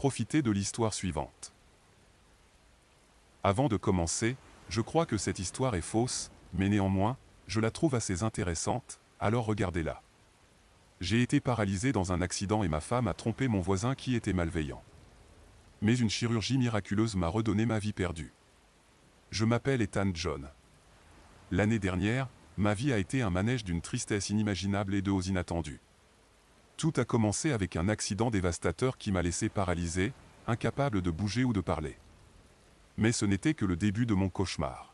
profiter de l'histoire suivante. Avant de commencer, je crois que cette histoire est fausse, mais néanmoins, je la trouve assez intéressante, alors regardez-la. J'ai été paralysé dans un accident et ma femme a trompé mon voisin qui était malveillant. Mais une chirurgie miraculeuse m'a redonné ma vie perdue. Je m'appelle Ethan John. L'année dernière, ma vie a été un manège d'une tristesse inimaginable et de hauts inattendus. Tout a commencé avec un accident dévastateur qui m'a laissé paralysé, incapable de bouger ou de parler. Mais ce n'était que le début de mon cauchemar.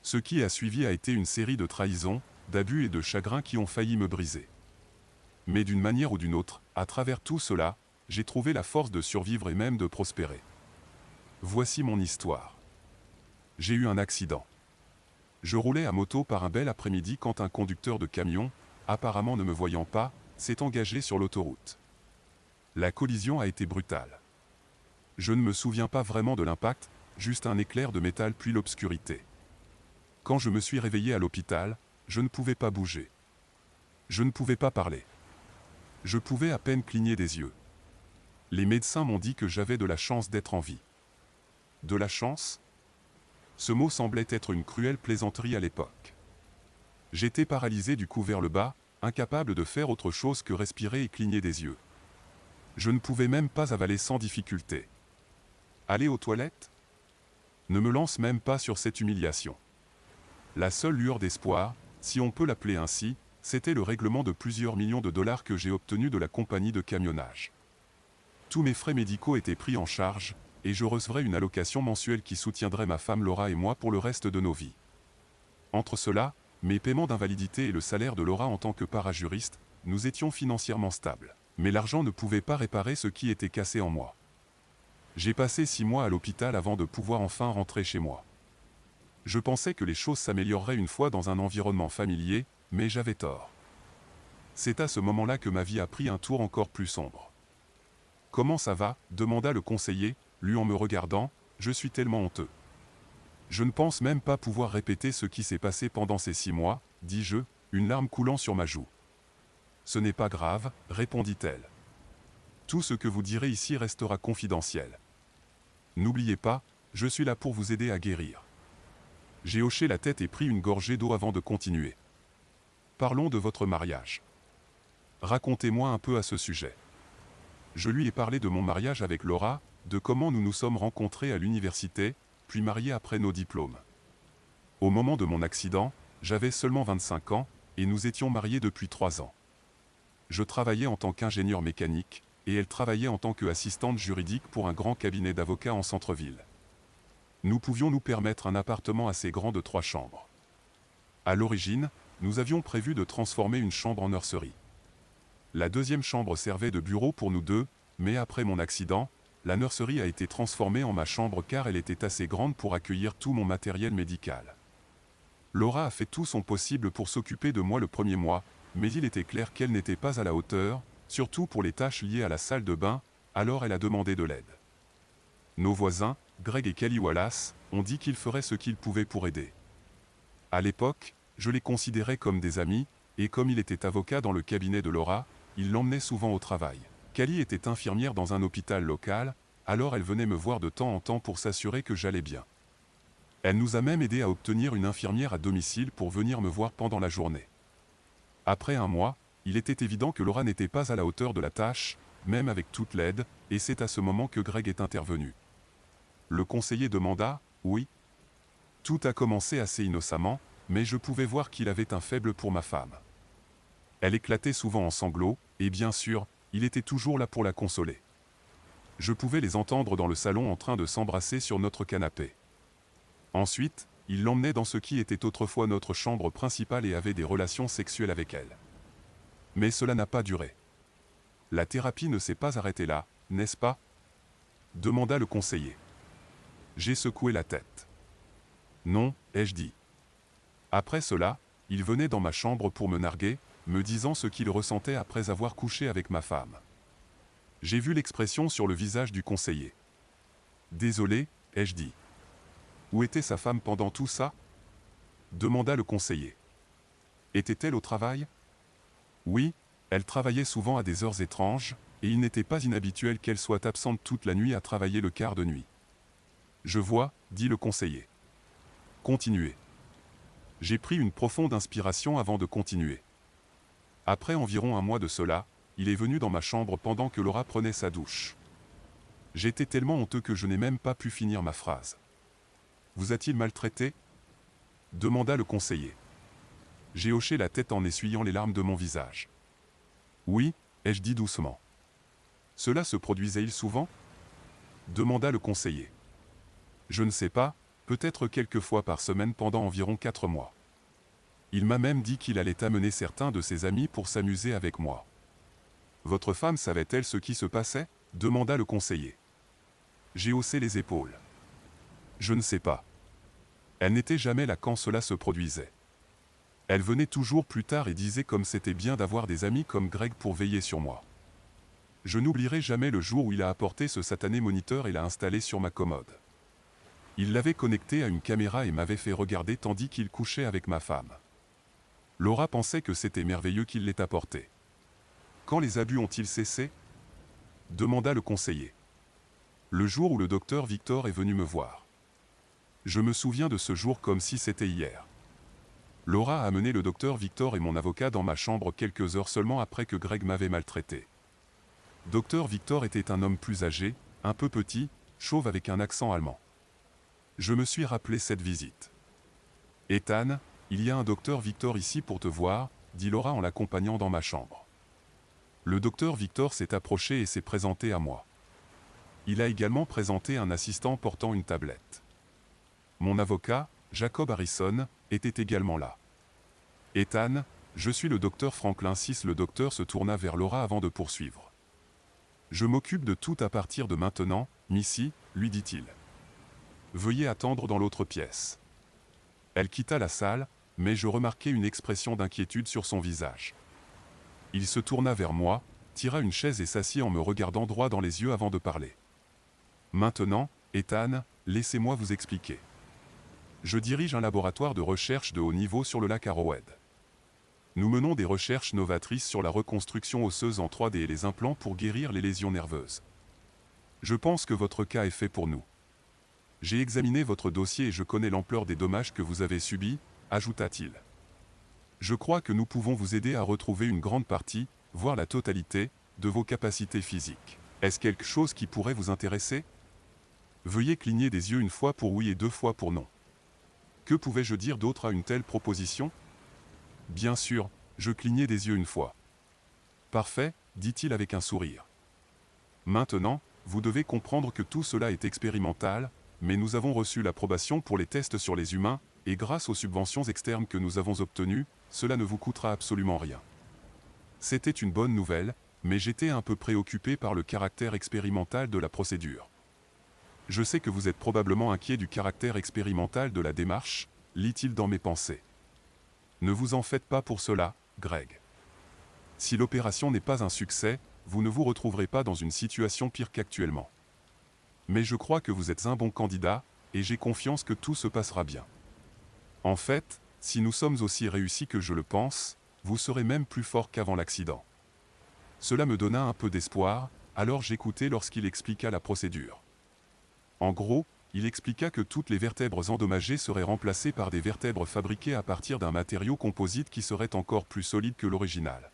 Ce qui a suivi a été une série de trahisons, d'abus et de chagrins qui ont failli me briser. Mais d'une manière ou d'une autre, à travers tout cela, j'ai trouvé la force de survivre et même de prospérer. Voici mon histoire. J'ai eu un accident. Je roulais à moto par un bel après-midi quand un conducteur de camion, apparemment ne me voyant pas, s'est engagé sur l'autoroute. La collision a été brutale. Je ne me souviens pas vraiment de l'impact, juste un éclair de métal puis l'obscurité. Quand je me suis réveillé à l'hôpital, je ne pouvais pas bouger. Je ne pouvais pas parler. Je pouvais à peine cligner des yeux. Les médecins m'ont dit que j'avais de la chance d'être en vie. De la chance ? Ce mot semblait être une cruelle plaisanterie à l'époque. J'étais paralysé du cou vers le bas, incapable de faire autre chose que respirer et cligner des yeux. Je ne pouvais même pas avaler sans difficulté. Aller aux toilettes ? Ne me lance même pas sur cette humiliation. La seule lueur d'espoir, si on peut l'appeler ainsi, c'était le règlement de plusieurs millions de dollars que j'ai obtenu de la compagnie de camionnage. Tous mes frais médicaux étaient pris en charge, et je recevrais une allocation mensuelle qui soutiendrait ma femme Laura et moi pour le reste de nos vies. Entre cela, mes paiements d'invalidité et le salaire de Laura en tant que parajuriste, nous étions financièrement stables. Mais l'argent ne pouvait pas réparer ce qui était cassé en moi. J'ai passé 6 mois à l'hôpital avant de pouvoir enfin rentrer chez moi. Je pensais que les choses s'amélioreraient une fois dans un environnement familier, mais j'avais tort. C'est à ce moment-là que ma vie a pris un tour encore plus sombre. « Comment ça va ?» demanda le conseiller, lui en me regardant, « Je suis tellement honteux. » Je ne pense même pas pouvoir répéter ce qui s'est passé pendant ces 6 mois, dis-je, une larme coulant sur ma joue. « Ce n'est pas grave, répondit-elle. Tout ce que vous direz ici restera confidentiel. N'oubliez pas, je suis là pour vous aider à guérir. » J'ai hoché la tête et pris une gorgée d'eau avant de continuer. « Parlons de votre mariage. Racontez-moi un peu à ce sujet. » Je lui ai parlé de mon mariage avec Laura, de comment nous nous sommes rencontrés à l'université, puis mariés après nos diplômes. Au moment de mon accident, j'avais seulement 25 ans, et nous étions mariés depuis 3 ans. Je travaillais en tant qu'ingénieur mécanique, et elle travaillait en tant qu'assistante juridique pour un grand cabinet d'avocats en centre-ville. Nous pouvions nous permettre un appartement assez grand de 3 chambres. À l'origine, nous avions prévu de transformer une chambre en nurserie. La deuxième chambre servait de bureau pour nous deux, mais après mon accident, la nurserie a été transformée en ma chambre car elle était assez grande pour accueillir tout mon matériel médical. Laura a fait tout son possible pour s'occuper de moi le premier mois, mais il était clair qu'elle n'était pas à la hauteur, surtout pour les tâches liées à la salle de bain, alors elle a demandé de l'aide. Nos voisins, Greg et Kelly Wallace, ont dit qu'ils feraient ce qu'ils pouvaient pour aider. À l'époque, je les considérais comme des amis, et comme il était avocat dans le cabinet de Laura, il l'emmenait souvent au travail. Kelly était infirmière dans un hôpital local, alors elle venait me voir de temps en temps pour s'assurer que j'allais bien. Elle nous a même aidé à obtenir une infirmière à domicile pour venir me voir pendant la journée. Après un mois, il était évident que Laura n'était pas à la hauteur de la tâche, même avec toute l'aide, et c'est à ce moment que Greg est intervenu. Le conseiller demanda « Oui ». Tout a commencé assez innocemment, mais je pouvais voir qu'il avait un faible pour ma femme. Elle éclatait souvent en sanglots, et bien sûr, il était toujours là pour la consoler. Je pouvais les entendre dans le salon en train de s'embrasser sur notre canapé. Ensuite, il l'emmenait dans ce qui était autrefois notre chambre principale et avait des relations sexuelles avec elle. Mais cela n'a pas duré. La thérapie ne s'est pas arrêtée là, n'est-ce pas ? Demanda le conseiller. J'ai secoué la tête. Non, ai-je dit. Après cela, il venait dans ma chambre pour me narguer, me disant ce qu'il ressentait après avoir couché avec ma femme. J'ai vu l'expression sur le visage du conseiller. Désolé, ai-je dit. Où était sa femme pendant tout ça ? Demanda le conseiller. Était-elle au travail ? Oui, elle travaillait souvent à des heures étranges, et il n'était pas inhabituel qu'elle soit absente toute la nuit à travailler le quart de nuit. Je vois, dit le conseiller. Continuez. J'ai pris une profonde inspiration avant de continuer. Après environ un mois de cela, il est venu dans ma chambre pendant que Laura prenait sa douche. J'étais tellement honteux que je n'ai même pas pu finir ma phrase. Vous a-t-il maltraité ? Demanda le conseiller. J'ai hoché la tête en essuyant les larmes de mon visage. Oui, ai-je dit doucement. Cela se produisait-il souvent ? Demanda le conseiller. Je ne sais pas, peut-être quelques fois par semaine pendant environ 4 mois. Il m'a même dit qu'il allait amener certains de ses amis pour s'amuser avec moi. Votre femme savait-elle ce qui se passait ? Demanda le conseiller. J'ai haussé les épaules. Je ne sais pas. Elle n'était jamais là quand cela se produisait. Elle venait toujours plus tard et disait comme c'était bien d'avoir des amis comme Greg pour veiller sur moi. Je n'oublierai jamais le jour où il a apporté ce satané moniteur et l'a installé sur ma commode. Il l'avait connecté à une caméra et m'avait fait regarder tandis qu'il couchait avec ma femme. Laura pensait que c'était merveilleux qu'il l'ait apporté. Quand les abus ont-ils cessé ? Demanda le conseiller. Le jour où le docteur Victor est venu me voir. Je me souviens de ce jour comme si c'était hier. Laura a amené le docteur Victor et mon avocat dans ma chambre quelques heures seulement après que Greg m'avait maltraité. Docteur Victor était un homme plus âgé, un peu petit, chauve avec un accent allemand. Je me suis rappelé cette visite. Ethan, il y a un docteur Victor ici pour te voir, dit Laura en l'accompagnant dans ma chambre. Le docteur Victor s'est approché et s'est présenté à moi. Il a également présenté un assistant portant une tablette. Mon avocat, Jacob Harrison, était également là. Ethan, je suis le docteur Franklin VI. Le docteur se tourna vers Laura avant de poursuivre. Je m'occupe de tout à partir de maintenant, Missy, lui dit-il. Veuillez attendre dans l'autre pièce. Elle quitta la salle, mais je remarquai une expression d'inquiétude sur son visage. Il se tourna vers moi, tira une chaise et s'assit en me regardant droit dans les yeux avant de parler. Maintenant, Ethan, laissez-moi vous expliquer. Je dirige un laboratoire de recherche de haut niveau sur le lac Arrowhead. Nous menons des recherches novatrices sur la reconstruction osseuse en 3D et les implants pour guérir les lésions nerveuses. Je pense que votre cas est fait pour nous. J'ai examiné votre dossier et je connais l'ampleur des dommages que vous avez subis, ajouta-t-il. Je crois que nous pouvons vous aider à retrouver une grande partie, voire la totalité, de vos capacités physiques. Est-ce quelque chose qui pourrait vous intéresser ? Veuillez cligner des yeux une fois pour oui et 2 fois pour non. Que pouvais-je dire d'autre à une telle proposition ? Bien sûr, je clignai des yeux une fois. Parfait, dit-il avec un sourire. Maintenant, vous devez comprendre que tout cela est expérimental, mais nous avons reçu l'approbation pour les tests sur les humains, et grâce aux subventions externes que nous avons obtenues, cela ne vous coûtera absolument rien. C'était une bonne nouvelle, mais j'étais un peu préoccupé par le caractère expérimental de la procédure. Je sais que vous êtes probablement inquiet du caractère expérimental de la démarche, lit-il dans mes pensées. Ne vous en faites pas pour cela, Greg. Si l'opération n'est pas un succès, vous ne vous retrouverez pas dans une situation pire qu'actuellement. Mais je crois que vous êtes un bon candidat, et j'ai confiance que tout se passera bien. En fait, si nous sommes aussi réussis que je le pense, vous serez même plus fort qu'avant l'accident. Cela me donna un peu d'espoir, alors j'écoutai lorsqu'il expliqua la procédure. En gros, il expliqua que toutes les vertèbres endommagées seraient remplacées par des vertèbres fabriquées à partir d'un matériau composite qui serait encore plus solide que l'original.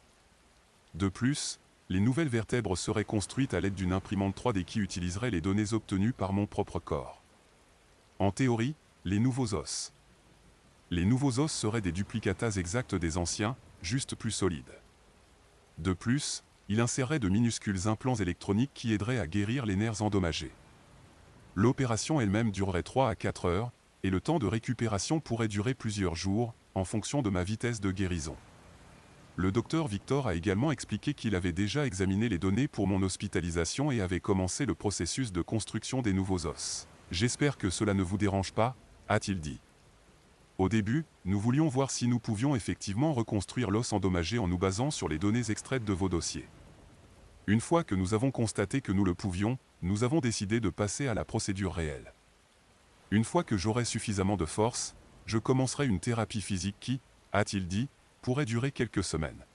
De plus, les nouvelles vertèbres seraient construites à l'aide d'une imprimante 3D qui utiliserait les données obtenues par mon propre corps. En théorie, les nouveaux os. Les nouveaux os seraient des duplicatas exacts des anciens, juste plus solides. De plus, il insérerait de minuscules implants électroniques qui aideraient à guérir les nerfs endommagés. L'opération elle-même durerait 3 à 4 heures, et le temps de récupération pourrait durer plusieurs jours, en fonction de ma vitesse de guérison. Le docteur Victor a également expliqué qu'il avait déjà examiné les données pour mon hospitalisation et avait commencé le processus de construction des nouveaux os. J'espère que cela ne vous dérange pas, a-t-il dit. Au début, nous voulions voir si nous pouvions effectivement reconstruire l'os endommagé en nous basant sur les données extraites de vos dossiers. Une fois que nous avons constaté que nous le pouvions, nous avons décidé de passer à la procédure réelle. Une fois que j'aurai suffisamment de force, je commencerai une thérapie physique qui, a-t-il dit, pourrait durer quelques semaines.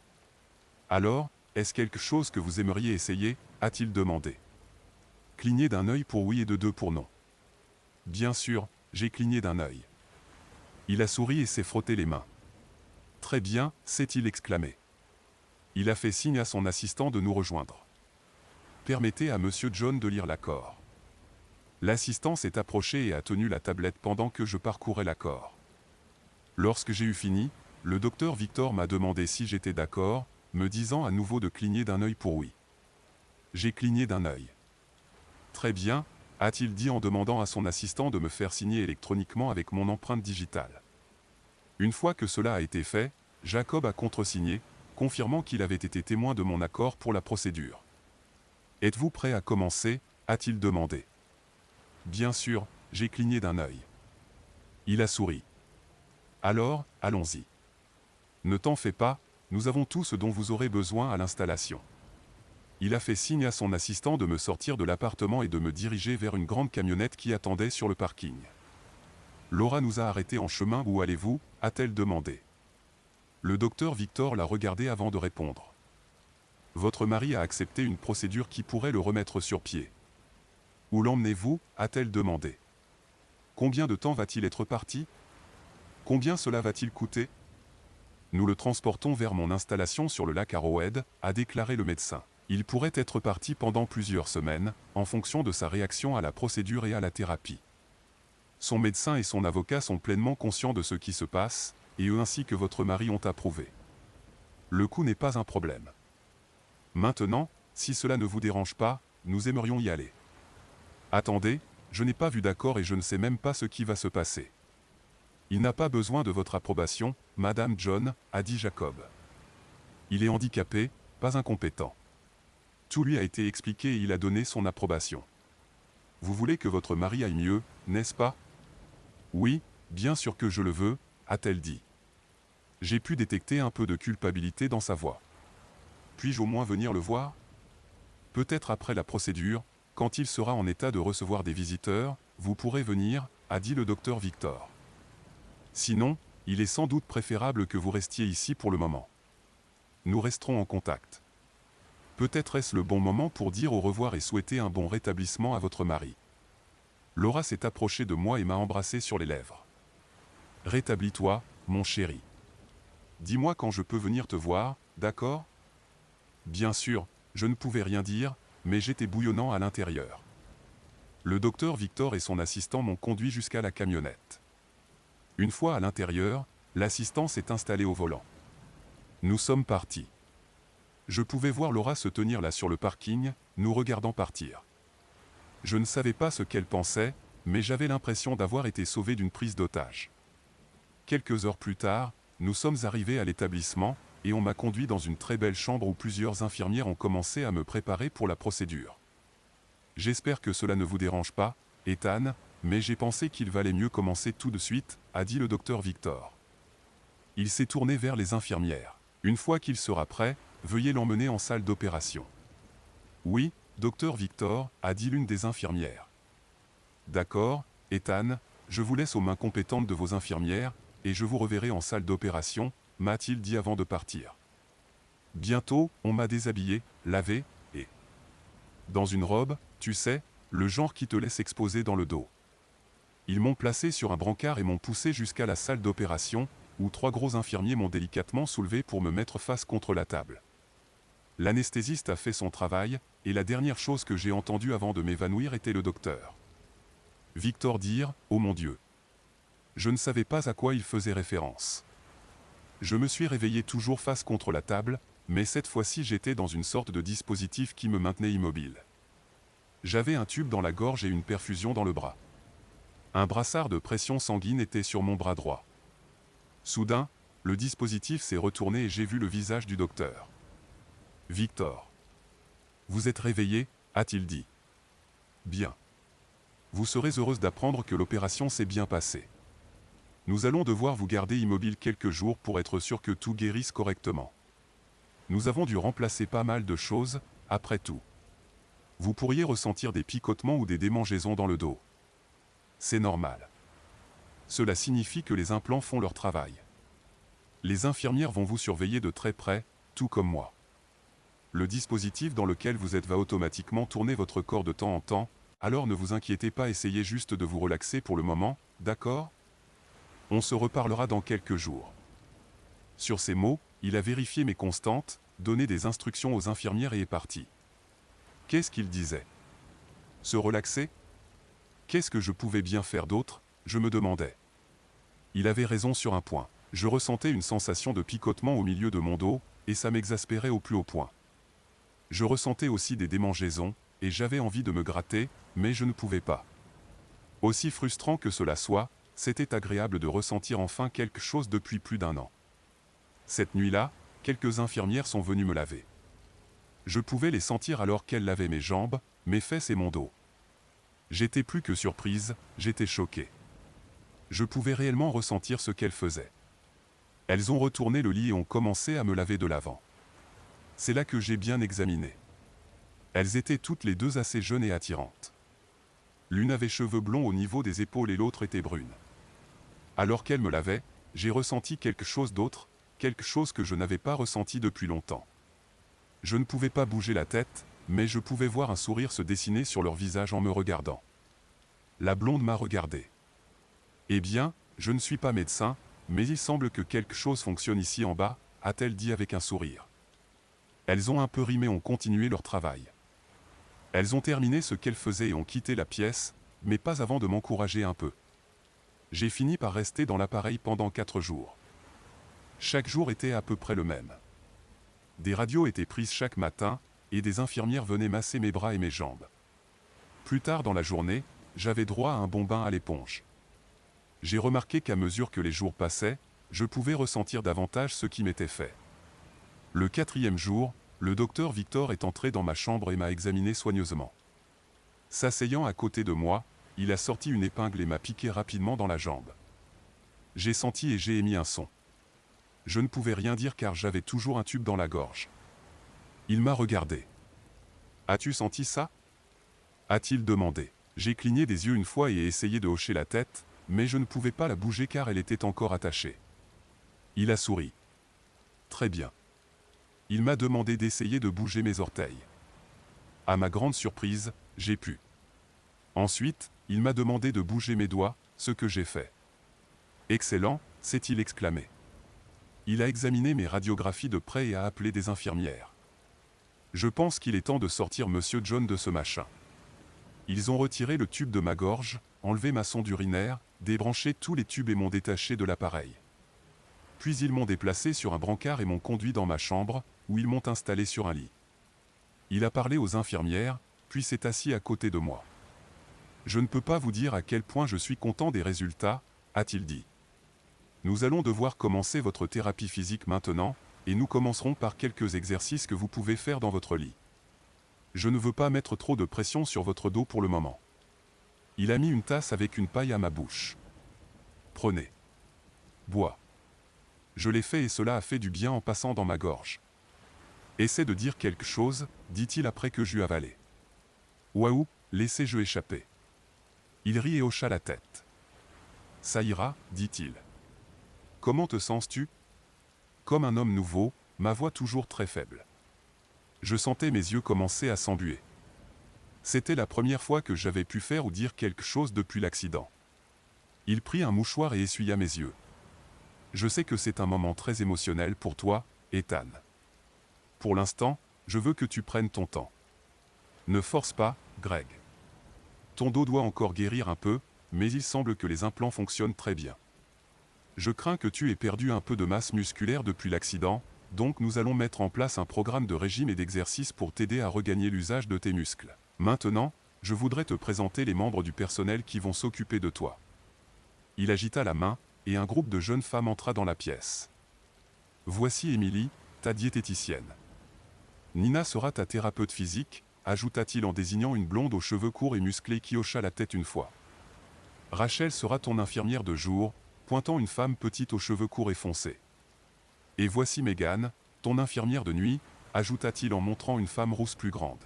Alors, Est-ce quelque chose que vous aimeriez essayer? A-t-il demandé. Cligner d'un œil pour oui et de deux pour non. Bien sûr, j'ai cligné d'un œil. Il a souri et s'est frotté les mains. Très bien, s'est-il exclamé. Il a fait signe à son assistant de nous rejoindre. Permettez à Monsieur John de lire l'accord. L'assistant s'est approché et a tenu la tablette pendant que je parcourais l'accord. Lorsque j'ai eu fini, le docteur Victor m'a demandé si j'étais d'accord, me disant à nouveau de cligner d'un œil pour oui. J'ai cligné d'un œil. Très bien, a-t-il dit en demandant à son assistant de me faire signer électroniquement avec mon empreinte digitale. Une fois que cela a été fait, Jacob a contresigné, confirmant qu'il avait été témoin de mon accord pour la procédure. Êtes-vous prêt à commencer? A-t-il demandé. Bien sûr, j'ai cligné d'un œil. Il a souri. Alors, allons-y. Ne t'en fais pas, nous avons tout ce dont vous aurez besoin à l'installation. Il a fait signe à son assistant de me sortir de l'appartement et de me diriger vers une grande camionnette qui attendait sur le parking. Laura nous a arrêtés en chemin. Où allez-vous? A-t-elle demandé. Le docteur Victor l'a regardé avant de répondre. Votre mari a accepté une procédure qui pourrait le remettre sur pied. Où l'emmenez-vous? A-t-elle demandé. Combien de temps va-t-il être parti? Combien cela va-t-il coûter? Nous le transportons vers mon installation sur le lac Arrowhead, a déclaré le médecin. Il pourrait être parti pendant plusieurs semaines, en fonction de sa réaction à la procédure et à la thérapie. Son médecin et son avocat sont pleinement conscients de ce qui se passe, et eux ainsi que votre mari ont approuvé. Le coût n'est pas un problème. Maintenant, si cela ne vous dérange pas, nous aimerions y aller. Attendez, je n'ai pas vu d'accord et je ne sais même pas ce qui va se passer. Il n'a pas besoin de votre approbation, Madame John, a dit Jacob. Il est handicapé, pas incompétent. Tout lui a été expliqué et il a donné son approbation. Vous voulez que votre mari aille mieux, n'est-ce pas? Oui, bien sûr que je le veux, a-t-elle dit. J'ai pu détecter un peu de culpabilité dans sa voix. Puis-je au moins venir le voir? Peut-être après la procédure, quand il sera en état de recevoir des visiteurs, vous pourrez venir, a dit le docteur Victor. Sinon, il est sans doute préférable que vous restiez ici pour le moment. Nous resterons en contact. Peut-être est-ce le bon moment pour dire au revoir et souhaiter un bon rétablissement à votre mari. Laura s'est approchée de moi et m'a embrassé sur les lèvres. Rétablis-toi, mon chéri. Dis-moi quand je peux venir te voir, d'accord? Bien sûr, je ne pouvais rien dire, mais j'étais bouillonnant à l'intérieur. Le docteur Victor et son assistant m'ont conduit jusqu'à la camionnette. Une fois à l'intérieur, l'assistant s'est installé au volant. Nous sommes partis. Je pouvais voir Laura se tenir là sur le parking, nous regardant partir. Je ne savais pas ce qu'elle pensait, mais j'avais l'impression d'avoir été sauvé d'une prise d'otage. Quelques heures plus tard, nous sommes arrivés à l'établissement, et on m'a conduit dans une très belle chambre où plusieurs infirmières ont commencé à me préparer pour la procédure. J'espère que cela ne vous dérange pas, Ethan, mais j'ai pensé qu'il valait mieux commencer tout de suite, a dit le docteur Victor. Il s'est tourné vers les infirmières. Une fois qu'il sera prêt, veuillez l'emmener en salle d'opération. Oui, docteur Victor, a dit l'une des infirmières. D'accord, Ethan, je vous laisse aux mains compétentes de vos infirmières, et je vous reverrai en salle d'opération, m'a-t-il dit avant de partir. Bientôt, on m'a déshabillé, lavé, et... dans une robe, tu sais, le genre qui te laisse exposer dans le dos. Ils m'ont placé sur un brancard et m'ont poussé jusqu'à la salle d'opération, où 3 gros infirmiers m'ont délicatement soulevé pour me mettre face contre la table. L'anesthésiste a fait son travail, et la dernière chose que j'ai entendue avant de m'évanouir était le docteur Victor dire « Oh mon Dieu !» Je ne savais pas à quoi il faisait référence. Je me suis réveillé toujours face contre la table, mais cette fois-ci j'étais dans une sorte de dispositif qui me maintenait immobile. J'avais un tube dans la gorge et une perfusion dans le bras. Un brassard de pression sanguine était sur mon bras droit. Soudain, le dispositif s'est retourné et j'ai vu le visage du docteur. « Victor. Vous êtes réveillé ?» a-t-il dit. « Bien. Vous serez heureuse d'apprendre que l'opération s'est bien passée. Nous allons devoir vous garder immobile quelques jours pour être sûr que tout guérisse correctement. Nous avons dû remplacer pas mal de choses, après tout. Vous pourriez ressentir des picotements ou des démangeaisons dans le dos. C'est normal. Cela signifie que les implants font leur travail. Les infirmières vont vous surveiller de très près, tout comme moi. le dispositif dans lequel vous êtes va automatiquement tourner votre corps de temps en temps, alors ne vous inquiétez pas, essayez juste de vous relaxer pour le moment, d'accord? On se reparlera dans quelques jours. Sur ces mots, il a vérifié mes constantes, donné des instructions aux infirmières et est parti. Qu'est-ce qu'il disait? Se relaxer? Qu'est-ce que je pouvais bien faire d'autre, je me demandais. Il avait raison sur un point. Je ressentais une sensation de picotement au milieu de mon dos, et ça m'exaspérait au plus haut point. Je ressentais aussi des démangeaisons, et j'avais envie de me gratter, mais je ne pouvais pas. Aussi frustrant que cela soit, c'était agréable de ressentir enfin quelque chose depuis plus d'1 an. Cette nuit-là, quelques infirmières sont venues me laver. Je pouvais les sentir alors qu'elles lavaient mes jambes, mes fesses et mon dos. J'étais plus que surprise, j'étais choqué. Je pouvais réellement ressentir ce qu'elles faisaient. Elles ont retourné le lit et ont commencé à me laver de l'avant. C'est là que j'ai bien examiné. Elles étaient toutes les deux assez jeunes et attirantes. L'une avait cheveux blonds au niveau des épaules et l'autre était brune. Alors qu'elles me lavaient, j'ai ressenti quelque chose d'autre, quelque chose que je n'avais pas ressenti depuis longtemps. Je ne pouvais pas bouger la tête, mais je pouvais voir un sourire se dessiner sur leur visage en me regardant. La blonde m'a regardé. Eh bien, je ne suis pas médecin, mais il semble que quelque chose fonctionne ici en bas, a-t-elle dit avec un sourire. Elles ont un peu rimé, ont continué leur travail. Elles ont terminé ce qu'elles faisaient et ont quitté la pièce, mais pas avant de m'encourager un peu. J'ai fini par rester dans l'appareil pendant 4 jours. Chaque jour était à peu près le même. Des radios étaient prises chaque matin, et des infirmières venaient masser mes bras et mes jambes. Plus tard dans la journée, j'avais droit à un bon bain à l'éponge. J'ai remarqué qu'à mesure que les jours passaient, je pouvais ressentir davantage ce qui m'était fait. Le 4e jour, le docteur Victor est entré dans ma chambre et m'a examiné soigneusement. S'asseyant à côté de moi, il a sorti une épingle et m'a piqué rapidement dans la jambe. J'ai senti et j'ai émis un son. Je ne pouvais rien dire car j'avais toujours un tube dans la gorge. Il m'a regardé. « As-tu senti ça ?» a-t-il demandé. J'ai cligné des yeux une fois et essayé de hocher la tête, mais je ne pouvais pas la bouger car elle était encore attachée. Il a souri. « Très bien. » Il m'a demandé d'essayer de bouger mes orteils. À ma grande surprise, j'ai pu. Ensuite, il m'a demandé de bouger mes doigts, ce que j'ai fait. « Excellent !» s'est-il exclamé. Il a examiné mes radiographies de près et a appelé des infirmières. Je pense qu'il est temps de sortir Monsieur John de ce machin. Ils ont retiré le tube de ma gorge, enlevé ma sonde urinaire, débranché tous les tubes et m'ont détaché de l'appareil. Puis ils m'ont déplacé sur un brancard et m'ont conduit dans ma chambre, où ils m'ont installé sur un lit. Il a parlé aux infirmières, puis s'est assis à côté de moi. « Je ne peux pas vous dire à quel point je suis content des résultats, » a-t-il dit. Nous allons devoir commencer votre thérapie physique maintenant, et nous commencerons par quelques exercices que vous pouvez faire dans votre lit. Je ne veux pas mettre trop de pression sur votre dos pour le moment. Il a mis une tasse avec une paille à ma bouche. Prenez. Bois. Je l'ai fait et cela a fait du bien en passant dans ma gorge. Essaie de dire quelque chose, dit-il après que j'eus avalé. Waouh, laissez-je échapper. Il rit et hocha la tête. Ça ira, dit-il. Comment te sens-tu? Comme un homme nouveau, ma voix toujours très faible. Je sentais mes yeux commencer à s'embuer. C'était la première fois que j'avais pu faire ou dire quelque chose depuis l'accident. Il prit un mouchoir et essuya mes yeux. Je sais que c'est un moment très émotionnel pour toi, Ethan. Pour l'instant, je veux que tu prennes ton temps. Ne force pas, Greg. Ton dos doit encore guérir un peu, mais il semble que les implants fonctionnent très bien. Je crains que tu aies perdu un peu de masse musculaire depuis l'accident, donc nous allons mettre en place un programme de régime et d'exercice pour t'aider à regagner l'usage de tes muscles. Maintenant, je voudrais te présenter les membres du personnel qui vont s'occuper de toi. Il agita la main, et un groupe de jeunes femmes entra dans la pièce. Voici Émilie, ta diététicienne. Nina sera ta thérapeute physique, ajouta-t-il en désignant une blonde aux cheveux courts et musclés qui hocha la tête une fois. Rachel sera ton infirmière de jour, pointant une femme petite aux cheveux courts et foncés. Et voici Megan, ton infirmière de nuit, ajouta-t-il en montrant une femme rousse plus grande.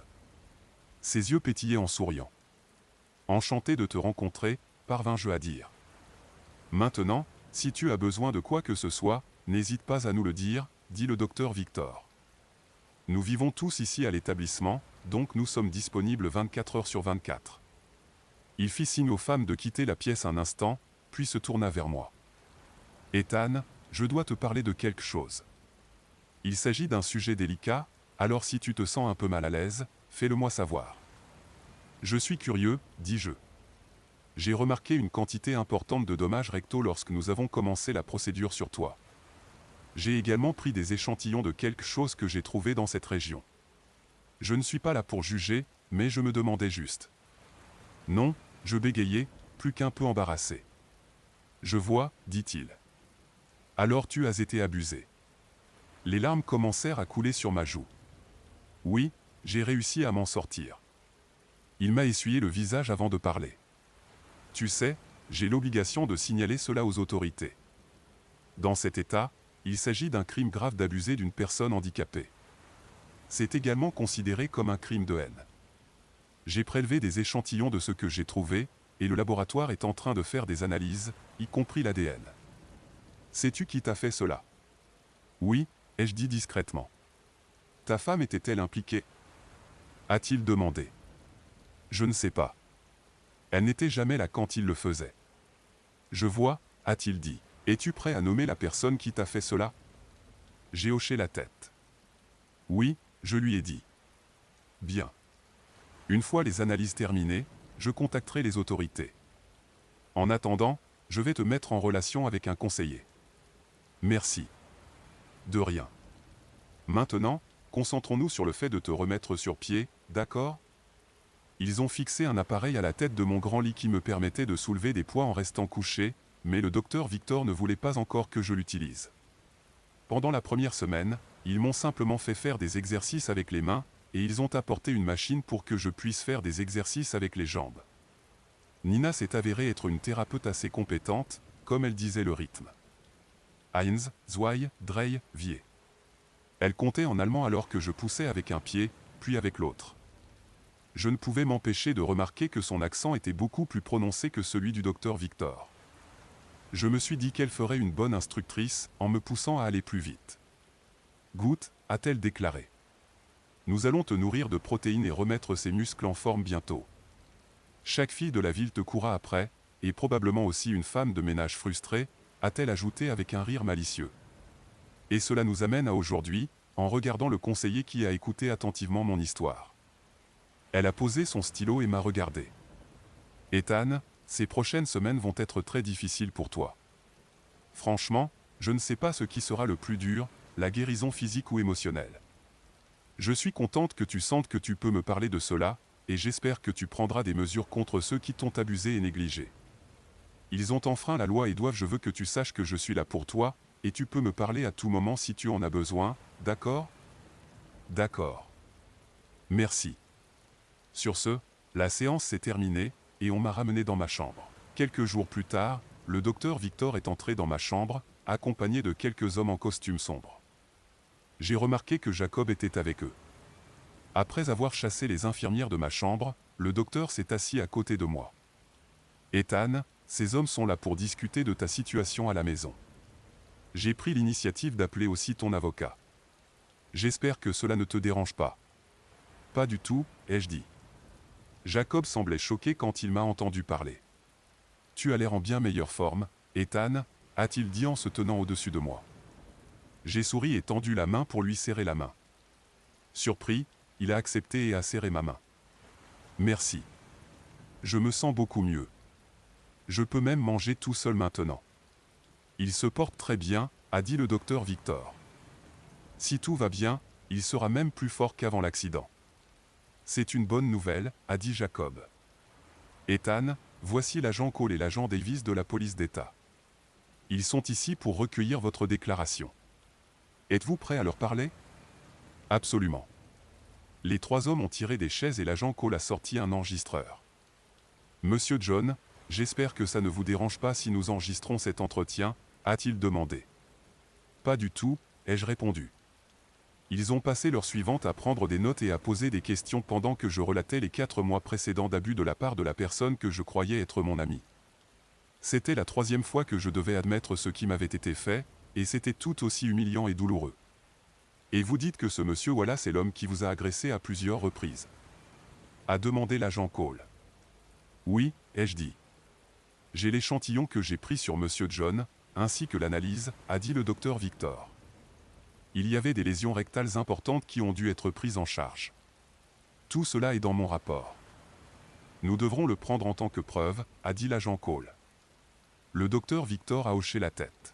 Ses yeux pétillaient en souriant. Enchanté de te rencontrer, parvins-je à dire. Maintenant, si tu as besoin de quoi que ce soit, n'hésite pas à nous le dire, dit le docteur Victor. Nous vivons tous ici à l'établissement, donc nous sommes disponibles 24 heures sur 24. Il fit signe aux femmes de quitter la pièce un instant, puis se tourna vers moi. Ethan, je dois te parler de quelque chose. Il s'agit d'un sujet délicat, alors si tu te sens un peu mal à l'aise, fais-le-moi savoir. Je suis curieux, dis-je. J'ai remarqué une quantité importante de dommages rectaux lorsque nous avons commencé la procédure sur toi. J'ai également pris des échantillons de quelque chose que j'ai trouvé dans cette région. Je ne suis pas là pour juger, mais je me demandais juste. Non, je bégayai, plus qu'un peu embarrassé. Je vois, dit-il. Alors tu as été abusé. Les larmes commencèrent à couler sur ma joue. Oui, j'ai réussi à m'en sortir. Il m'a essuyé le visage avant de parler. Tu sais, j'ai l'obligation de signaler cela aux autorités. Dans cet état, il s'agit d'un crime grave d'abuser d'une personne handicapée. C'est également considéré comme un crime de haine. J'ai prélevé des échantillons de ce que j'ai trouvé, et le laboratoire est en train de faire des analyses, y compris l'ADN. Sais-tu qui t'a fait cela? Oui, ai-je dit discrètement. Ta femme était-elle impliquée? A-t-il demandé. Je ne sais pas. Elle n'était jamais là quand il le faisait. Je vois, a-t-il dit. Es-tu prêt à nommer la personne qui t'a fait cela? J'ai hoché la tête. Oui, je lui ai dit. Bien. Une fois les analyses terminées, je contacterai les autorités. En attendant, je vais te mettre en relation avec un conseiller. Merci. De rien. Maintenant, concentrons-nous sur le fait de te remettre sur pied, d'accord? Ils ont fixé un appareil à la tête de mon grand lit qui me permettait de soulever des poids en restant couché, mais le docteur Victor ne voulait pas encore que je l'utilise. Pendant la première semaine, ils m'ont simplement fait faire des exercices avec les mains, et ils ont apporté une machine pour que je puisse faire des exercices avec les jambes. Nina s'est avérée être une thérapeute assez compétente, comme elle disait le rythme. 1, 2, 3, 4. Elle comptait en allemand alors que je poussais avec un pied, puis avec l'autre. Je ne pouvais m'empêcher de remarquer que son accent était beaucoup plus prononcé que celui du docteur Victor. Je me suis dit qu'elle ferait une bonne instructrice en me poussant à aller plus vite. Goutte, a-t-elle déclaré. Nous allons te nourrir de protéines et remettre ses muscles en forme bientôt. Chaque fille de la ville te courra après, et probablement aussi une femme de ménage frustrée, a-t-elle ajouté avec un rire malicieux. Et cela nous amène à aujourd'hui, en regardant le conseiller qui a écouté attentivement mon histoire. Elle a posé son stylo et m'a regardé. Ethan, ces prochaines semaines vont être très difficiles pour toi. Franchement, je ne sais pas ce qui sera le plus dur, la guérison physique ou émotionnelle. Je suis contente que tu sentes que tu peux me parler de cela, et j'espère que tu prendras des mesures contre ceux qui t'ont abusé et négligé. Ils ont enfreint la loi et je veux que tu saches que je suis là pour toi, et tu peux me parler à tout moment si tu en as besoin, d'accord? D'accord. Merci. Sur ce, la séance s'est terminée, et on m'a ramené dans ma chambre. Quelques jours plus tard, le docteur Victor est entré dans ma chambre, accompagné de quelques hommes en costume sombre. J'ai remarqué que Jacob était avec eux. Après avoir chassé les infirmières de ma chambre, le docteur s'est assis à côté de moi. Ethan, ces hommes sont là pour discuter de ta situation à la maison. J'ai pris l'initiative d'appeler aussi ton avocat. J'espère que cela ne te dérange pas. Pas du tout, ai-je dit. Jacob semblait choqué quand il m'a entendu parler. Tu as l'air en bien meilleure forme, Ethan, a-t-il dit en se tenant au-dessus de moi. J'ai souri et tendu la main pour lui serrer la main. Surpris, il a accepté et a serré ma main. Merci. Je me sens beaucoup mieux. Je peux même manger tout seul maintenant. Il se porte très bien, a dit le docteur Victor. Si tout va bien, il sera même plus fort qu'avant l'accident. C'est une bonne nouvelle, a dit Jacob. Ethan, voici l'agent Cole et l'agent Davis de la police d'État. Ils sont ici pour recueillir votre déclaration. Êtes-vous prêt à leur parler? Absolument. Les trois hommes ont tiré des chaises et l'agent Cole a sorti un enregistreur. Monsieur John, j'espère que ça ne vous dérange pas si nous enregistrons cet entretien, a-t-il demandé. Pas du tout, ai-je répondu. Ils ont passé l'heure suivante à prendre des notes et à poser des questions pendant que je relatais les 4 mois précédents d'abus de la part de la personne que je croyais être mon ami. C'était la 3e fois que je devais admettre ce qui m'avait été fait, et c'était tout aussi humiliant et douloureux. Et vous dites que ce monsieur Wallace est l'homme qui vous a agressé à plusieurs reprises? A demandé l'agent Cole. Oui, ai-je dit. J'ai l'échantillon que j'ai pris sur monsieur John, ainsi que l'analyse, a dit le docteur Victor. Il y avait des lésions rectales importantes qui ont dû être prises en charge. Tout cela est dans mon rapport. Nous devrons le prendre en tant que preuve, a dit l'agent Cole. Le docteur Victor a hoché la tête.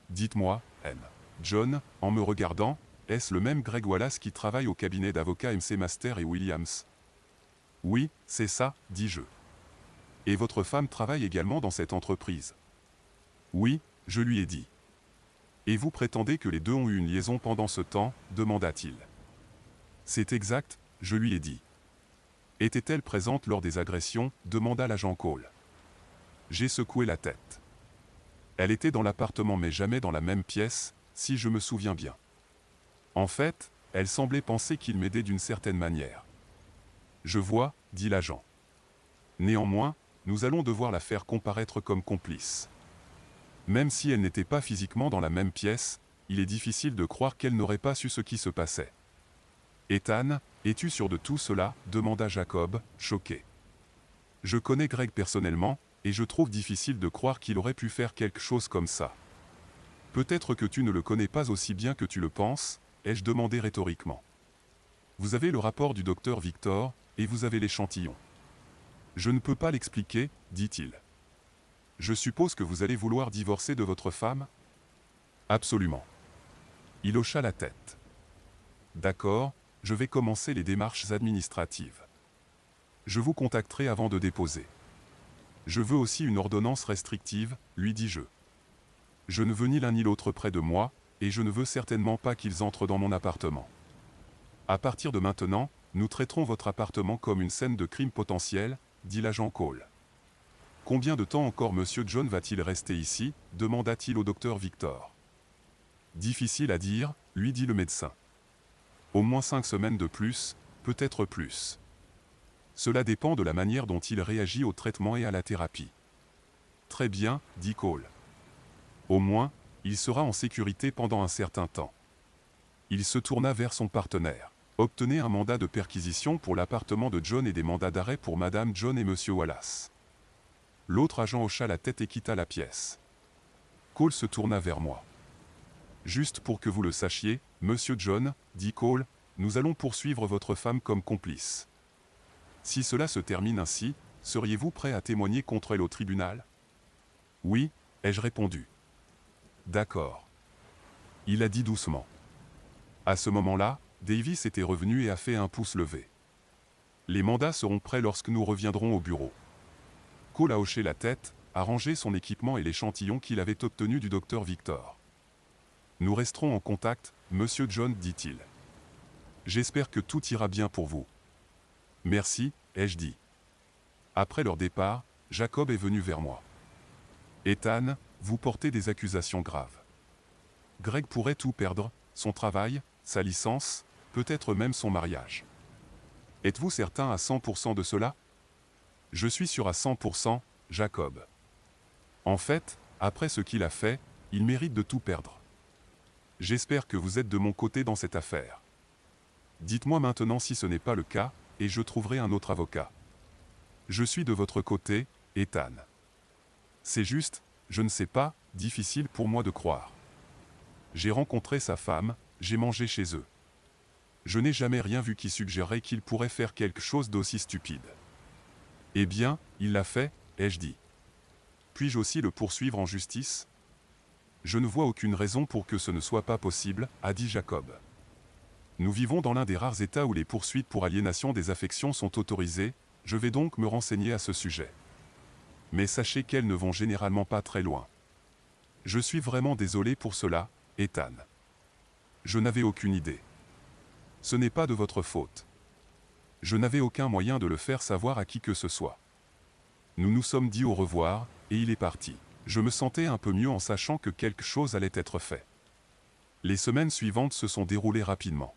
Dites-moi, M. John, en me regardant, est-ce le même Greg Wallace qui travaille au cabinet d'avocats MC Master et Williams? Oui, c'est ça, dis-je. Et votre femme travaille également dans cette entreprise? Oui, je lui ai dit. Et vous prétendez que les deux ont eu une liaison pendant ce temps, demanda-t-il. C'est exact, je lui ai dit. Était-elle présente lors des agressions, demanda l'agent Cole. J'ai secoué la tête. Elle était dans l'appartement mais jamais dans la même pièce, si je me souviens bien. En fait, elle semblait penser qu'il m'aidait d'une certaine manière. Je vois, dit l'agent. Néanmoins, nous allons devoir la faire comparaître comme complice. Même si elle n'était pas physiquement dans la même pièce, il est difficile de croire qu'elle n'aurait pas su ce qui se passait. Ethan, es-tu sûr de tout cela? Demanda Jacob, choqué. Je connais Greg personnellement, et je trouve difficile de croire qu'il aurait pu faire quelque chose comme ça. Peut-être que tu ne le connais pas aussi bien que tu le penses, ai-je demandé rhétoriquement. Vous avez le rapport du docteur Victor, et vous avez l'échantillon. Je ne peux pas l'expliquer, dit-il. Je suppose que vous allez vouloir divorcer de votre femme? Absolument. Il hocha la tête. D'accord, je vais commencer les démarches administratives. Je vous contacterai avant de déposer. Je veux aussi une ordonnance restrictive, lui dis-je. Je ne veux ni l'un ni l'autre près de moi, et je ne veux certainement pas qu'ils entrent dans mon appartement. À partir de maintenant, nous traiterons votre appartement comme une scène de crime potentiel, dit l'agent Cole. Combien de temps encore monsieur John va-t-il rester ici? Demanda-t-il au docteur Victor. Difficile à dire, lui dit le médecin. Au moins 5 semaines de plus, peut-être plus. Cela dépend de la manière dont il réagit au traitement et à la thérapie. Très bien, dit Cole. Au moins, il sera en sécurité pendant un certain temps. Il se tourna vers son partenaire. Obtenez un mandat de perquisition pour l'appartement de John et des mandats d'arrêt pour Madame John et Monsieur Wallace. L'autre agent hocha la tête et quitta la pièce. Cole se tourna vers moi. Juste pour que vous le sachiez, Monsieur John, dit Cole, nous allons poursuivre votre femme comme complice. Si cela se termine ainsi, seriez-vous prêt à témoigner contre elle au tribunal? Oui, ai-je répondu. D'accord. Il a dit doucement. À ce moment-là, Davis était revenu et a fait un pouce levé. Les mandats seront prêts lorsque nous reviendrons au bureau. Cole a hoché la tête, a rangé son équipement et l'échantillon qu'il avait obtenu du docteur Victor. Nous resterons en contact, Monsieur John, dit-il. J'espère que tout ira bien pour vous. Merci, ai-je dit. Après leur départ, Jacob est venu vers moi. Ethan, vous portez des accusations graves. Greg pourrait tout perdre, son travail, sa licence, peut-être même son mariage. Êtes-vous certain à 100% de cela? Je suis sûr à 100%, Jacob. En fait, après ce qu'il a fait, il mérite de tout perdre. J'espère que vous êtes de mon côté dans cette affaire. Dites-moi maintenant si ce n'est pas le cas, et je trouverai un autre avocat. Je suis de votre côté, Ethan. C'est juste, je ne sais pas, difficile pour moi de croire. J'ai rencontré sa femme, j'ai mangé chez eux. Je n'ai jamais rien vu qui suggérerait qu'il pourrait faire quelque chose d'aussi stupide. Eh bien, il l'a fait, ai-je dit. Puis-je aussi le poursuivre en justice? Je ne vois aucune raison pour que ce ne soit pas possible, a dit Jacob. Nous vivons dans l'un des rares États où les poursuites pour aliénation des affections sont autorisées, je vais donc me renseigner à ce sujet. Mais sachez qu'elles ne vont généralement pas très loin. Je suis vraiment désolé pour cela, Ethan. Je n'avais aucune idée. Ce n'est pas de votre faute. Je n'avais aucun moyen de le faire savoir à qui que ce soit. Nous nous sommes dit au revoir, et il est parti. Je me sentais un peu mieux en sachant que quelque chose allait être fait. Les semaines suivantes se sont déroulées rapidement.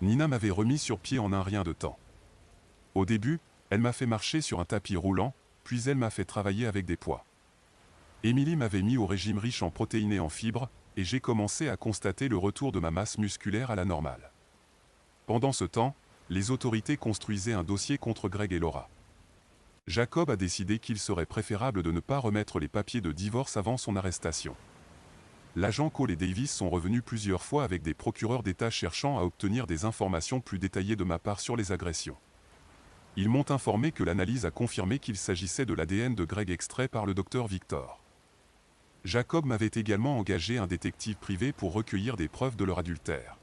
Nina m'avait remis sur pied en un rien de temps. Au début, elle m'a fait marcher sur un tapis roulant, puis elle m'a fait travailler avec des poids. Émilie m'avait mis au régime riche en protéines et en fibres, et j'ai commencé à constater le retour de ma masse musculaire à la normale. Pendant ce temps, les autorités construisaient un dossier contre Greg et Laura. Jacob a décidé qu'il serait préférable de ne pas remettre les papiers de divorce avant son arrestation. L'agent Cole et Davis sont revenus plusieurs fois avec des procureurs d'État cherchant à obtenir des informations plus détaillées de ma part sur les agressions. Ils m'ont informé que l'analyse a confirmé qu'il s'agissait de l'ADN de Greg extrait par le docteur Victor. Jacob m'avait également engagé un détective privé pour recueillir des preuves de leur adultère.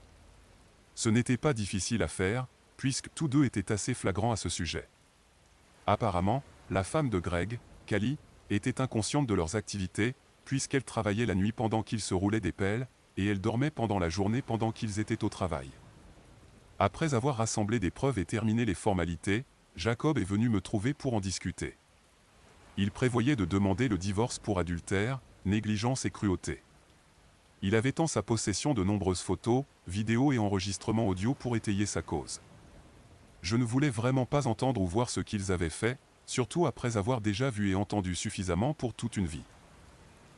Ce n'était pas difficile à faire, puisque tous deux étaient assez flagrants à ce sujet. Apparemment, la femme de Greg, Callie, était inconsciente de leurs activités, puisqu'elle travaillait la nuit pendant qu'ils se roulaient des pelles, et elle dormait pendant la journée pendant qu'ils étaient au travail. Après avoir rassemblé des preuves et terminé les formalités, Jacob est venu me trouver pour en discuter. Il prévoyait de demander le divorce pour adultère, négligence et cruauté. Il avait en sa possession de nombreuses photos, vidéos et enregistrements audio pour étayer sa cause. Je ne voulais vraiment pas entendre ou voir ce qu'ils avaient fait, surtout après avoir déjà vu et entendu suffisamment pour toute une vie.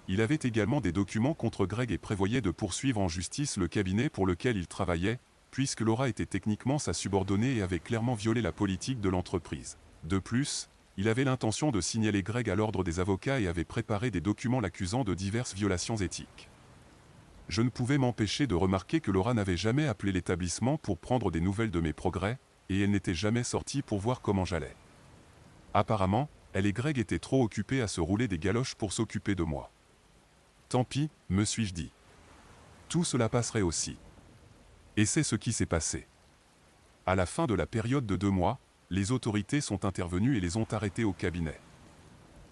Il avait également des documents contre Greg et prévoyait de poursuivre en justice le cabinet pour lequel il travaillait, puisque Laura était techniquement sa subordonnée et avait clairement violé la politique de l'entreprise. De plus, il avait l'intention de signaler Greg à l'ordre des avocats et avait préparé des documents l'accusant de diverses violations éthiques. Je ne pouvais m'empêcher de remarquer que Laura n'avait jamais appelé l'établissement pour prendre des nouvelles de mes progrès, et elle n'était jamais sortie pour voir comment j'allais. Apparemment, elle et Greg étaient trop occupés à se rouler des galoches pour s'occuper de moi. Tant pis, me suis-je dit. Tout cela passerait aussi. Et c'est ce qui s'est passé. À la fin de la période de 2 mois, les autorités sont intervenues et les ont arrêtés au cabinet.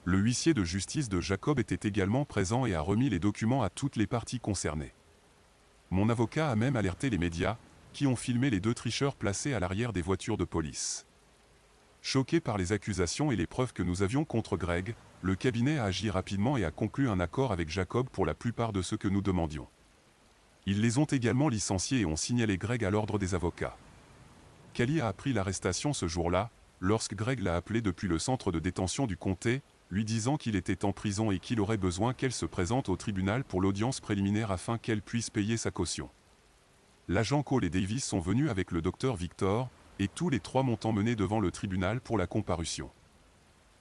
Le huissier de justice de Jacob était également présent et a remis les documents à toutes les parties concernées. Mon avocat a même alerté les médias, qui ont filmé les 2 tricheurs placés à l'arrière des voitures de police. Choqué par les accusations et les preuves que nous avions contre Greg, le cabinet a agi rapidement et a conclu un accord avec Jacob pour la plupart de ce que nous demandions. Ils les ont également licenciés et ont signalé Greg à l'ordre des avocats. Callie a appris l'arrestation ce jour-là, lorsque Greg l'a appelé depuis le centre de détention du comté, lui disant qu'il était en prison et qu'il aurait besoin qu'elle se présente au tribunal pour l'audience préliminaire afin qu'elle puisse payer sa caution. L'agent Cole et Davis sont venus avec le docteur Victor, et tous les 3 m'ont emmené devant le tribunal pour la comparution.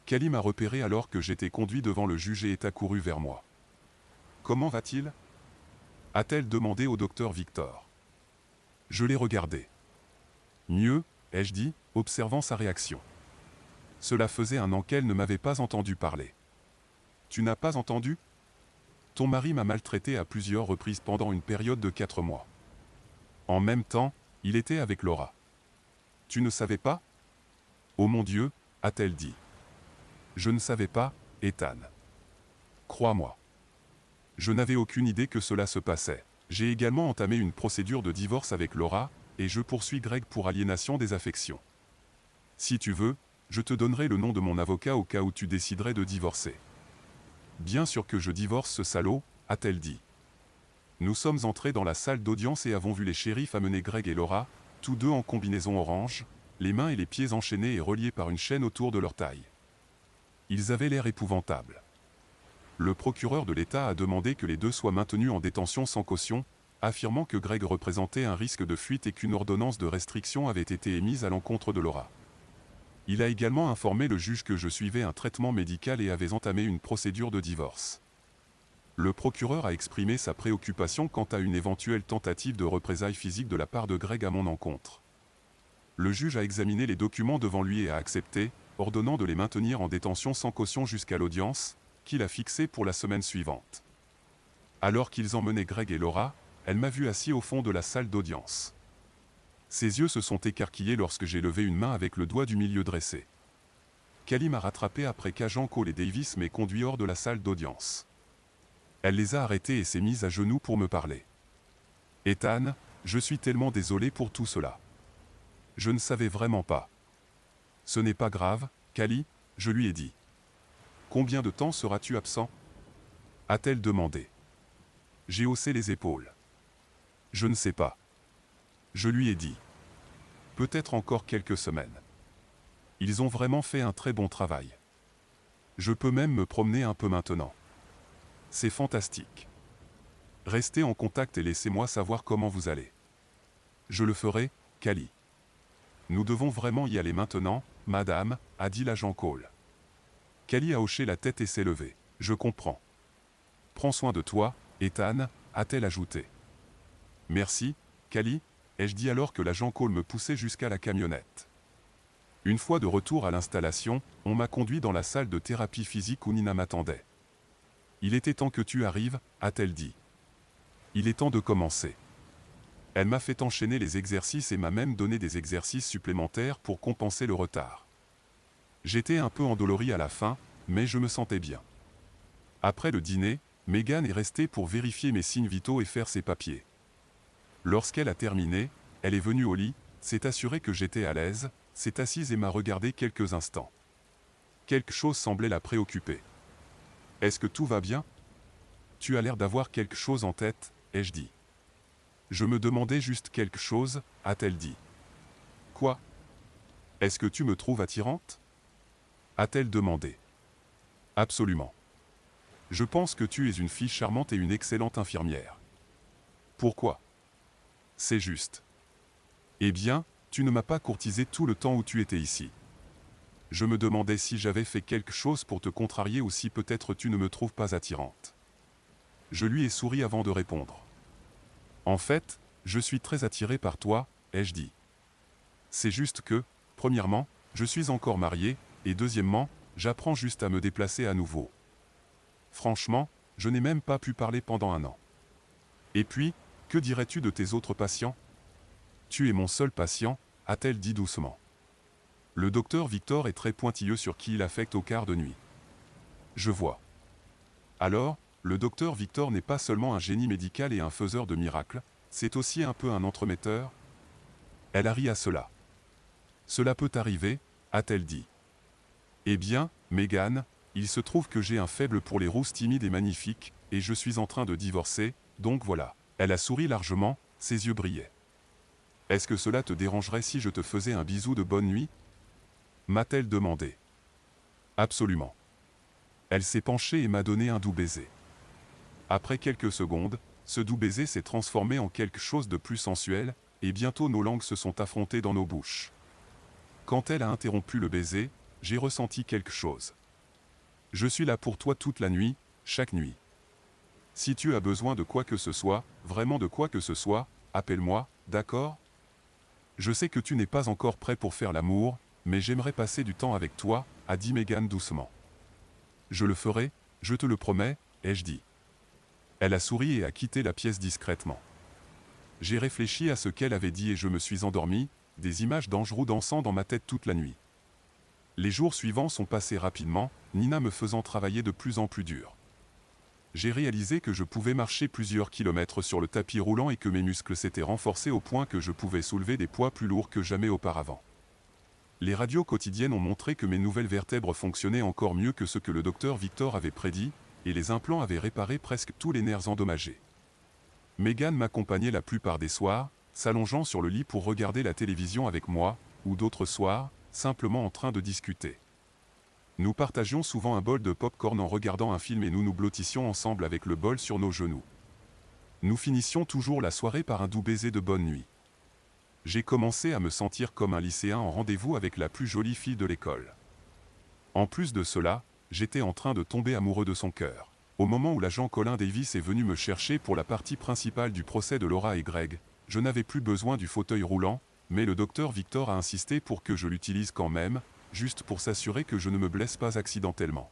Callie m'a repéré alors que j'étais conduit devant le juge et est accouru vers moi. « Comment va-t-il » a-t-elle demandé au docteur Victor. Je l'ai regardé. « Mieux » ai-je dit, observant sa réaction. Cela faisait 1 an qu'elle ne m'avait pas entendu parler. « Tu n'as pas entendu ? Ton mari m'a maltraité à plusieurs reprises pendant une période de 4 mois. En même temps, il était avec Laura. Tu ne savais pas ? Oh mon Dieu, a-t-elle dit. Je ne savais pas, Ethan. Crois-moi. Je n'avais aucune idée que cela se passait. J'ai également entamé une procédure de divorce avec Laura, et je poursuis Greg pour aliénation des affections. Si tu veux, je te donnerai le nom de mon avocat au cas où tu déciderais de divorcer. Bien sûr que je divorce ce salaud, a-t-elle dit. Nous sommes entrés dans la salle d'audience et avons vu les shérifs amener Greg et Laura, tous 2 en combinaison orange, les mains et les pieds enchaînés et reliés par une chaîne autour de leur taille. Ils avaient l'air épouvantables. Le procureur de l'État a demandé que les 2 soient maintenus en détention sans caution, affirmant que Greg représentait un risque de fuite et qu'une ordonnance de restriction avait été émise à l'encontre de Laura. Il a également informé le juge que je suivais un traitement médical et avais entamé une procédure de divorce. Le procureur a exprimé sa préoccupation quant à une éventuelle tentative de représailles physiques de la part de Greg à mon encontre. Le juge a examiné les documents devant lui et a accepté, ordonnant de les maintenir en détention sans caution jusqu'à l'audience, qu'il a fixée pour la semaine suivante. Alors qu'ils emmenaient Greg et Laura, elle m'a vu assis au fond de la salle d'audience. Ses yeux se sont écarquillés lorsque j'ai levé une main avec le doigt du milieu dressé. Callie m'a rattrapé après qu'agent Cole et Davis m'aient conduit hors de la salle d'audience. Elle les a arrêtés et s'est mise à genoux pour me parler. « Ethan, je suis tellement désolé pour tout cela. Je ne savais vraiment pas. »« Ce n'est pas grave, Callie, je lui ai dit. »« Combien de temps seras-tu absent ?» a-t-elle demandé. J'ai haussé les épaules. « Je ne sais pas. » Je lui ai dit. « Peut-être encore quelques semaines. » Ils ont vraiment fait un très bon travail. Je peux même me promener un peu maintenant. C'est fantastique. Restez en contact et laissez-moi savoir comment vous allez. Je le ferai, Cali. Nous devons vraiment y aller maintenant, madame, a dit l'agent Cole. Cali a hoché la tête et s'est levée. Je comprends. Prends soin de toi, Ethan, a-t-elle ajouté. Merci, Cali, ai-je dit alors que l'agent Cole me poussait jusqu'à la camionnette. Une fois de retour à l'installation, on m'a conduit dans la salle de thérapie physique où Nina m'attendait. Il était temps que tu arrives, a-t-elle dit. Il est temps de commencer. Elle m'a fait enchaîner les exercices et m'a même donné des exercices supplémentaires pour compenser le retard. J'étais un peu endolori à la fin, mais je me sentais bien. Après le dîner, Megan est restée pour vérifier mes signes vitaux et faire ses papiers. Lorsqu'elle a terminé, elle est venue au lit, s'est assurée que j'étais à l'aise, s'est assise et m'a regardé quelques instants. Quelque chose semblait la préoccuper. « Est-ce que tout va bien ? Tu as l'air d'avoir quelque chose en tête, ai-je dit. Je me demandais juste quelque chose, a-t-elle dit. Quoi ? Est-ce que tu me trouves attirante ? A-t-elle demandé. Absolument. Je pense que tu es une fille charmante et une excellente infirmière. Pourquoi ? C'est juste. Eh bien, tu ne m'as pas courtisé tout le temps où tu étais ici. Je me demandais si j'avais fait quelque chose pour te contrarier ou si peut-être tu ne me trouves pas attirante. Je lui ai souri avant de répondre. En fait, je suis très attiré par toi, ai-je dit. C'est juste que, premièrement, je suis encore marié, et deuxièmement, j'apprends juste à me déplacer à nouveau. Franchement, je n'ai même pas pu parler pendant 1 an. Et puis, que dirais-tu de tes autres patients ? Tu es mon seul patient, a-t-elle dit doucement. Le docteur Victor est très pointilleux sur qui il affecte au quart de nuit. Je vois. Alors, le docteur Victor n'est pas seulement un génie médical et un faiseur de miracles, c'est aussi un peu un entremetteur ? Elle a ri à cela. Cela peut arriver, a-t-elle dit. Eh bien, Megan, il se trouve que j'ai un faible pour les rousses timides et magnifiques, et je suis en train de divorcer, donc voilà. Elle a souri largement, ses yeux brillaient. Est-ce que cela te dérangerait si je te faisais un bisou de bonne nuit ? M'a-t-elle demandé. Absolument. Elle s'est penchée et m'a donné un doux baiser. Après quelques secondes, ce doux baiser s'est transformé en quelque chose de plus sensuel, et bientôt nos langues se sont affrontées dans nos bouches. Quand elle a interrompu le baiser, j'ai ressenti quelque chose. Je suis là pour toi toute la nuit, chaque nuit. Si tu as besoin de quoi que ce soit, vraiment de quoi que ce soit, appelle-moi, d'accord ? Je sais que tu n'es pas encore prêt pour faire l'amour, mais j'aimerais passer du temps avec toi, a dit Megan doucement. Je le ferai, je te le promets, ai-je dit. Elle a souri et a quitté la pièce discrètement. J'ai réfléchi à ce qu'elle avait dit et je me suis endormi, des images d'Angerou dansant dans ma tête toute la nuit. Les jours suivants sont passés rapidement, Nina me faisant travailler de plus en plus dur. J'ai réalisé que je pouvais marcher plusieurs kilomètres sur le tapis roulant et que mes muscles s'étaient renforcés au point que je pouvais soulever des poids plus lourds que jamais auparavant. Les radios quotidiennes ont montré que mes nouvelles vertèbres fonctionnaient encore mieux que ce que le docteur Victor avait prédit, et les implants avaient réparé presque tous les nerfs endommagés. Megan m'accompagnait la plupart des soirs, s'allongeant sur le lit pour regarder la télévision avec moi, ou d'autres soirs, simplement en train de discuter. Nous partagions souvent un bol de pop-corn en regardant un film et nous nous blottissions ensemble avec le bol sur nos genoux. Nous finissions toujours la soirée par un doux baiser de bonne nuit. J'ai commencé à me sentir comme un lycéen en rendez-vous avec la plus jolie fille de l'école. En plus de cela, j'étais en train de tomber amoureux de son cœur. Au moment où l'agent Colin Davis est venu me chercher pour la partie principale du procès de Laura et Greg, je n'avais plus besoin du fauteuil roulant, mais le docteur Victor a insisté pour que je l'utilise quand même, juste pour s'assurer que je ne me blesse pas accidentellement.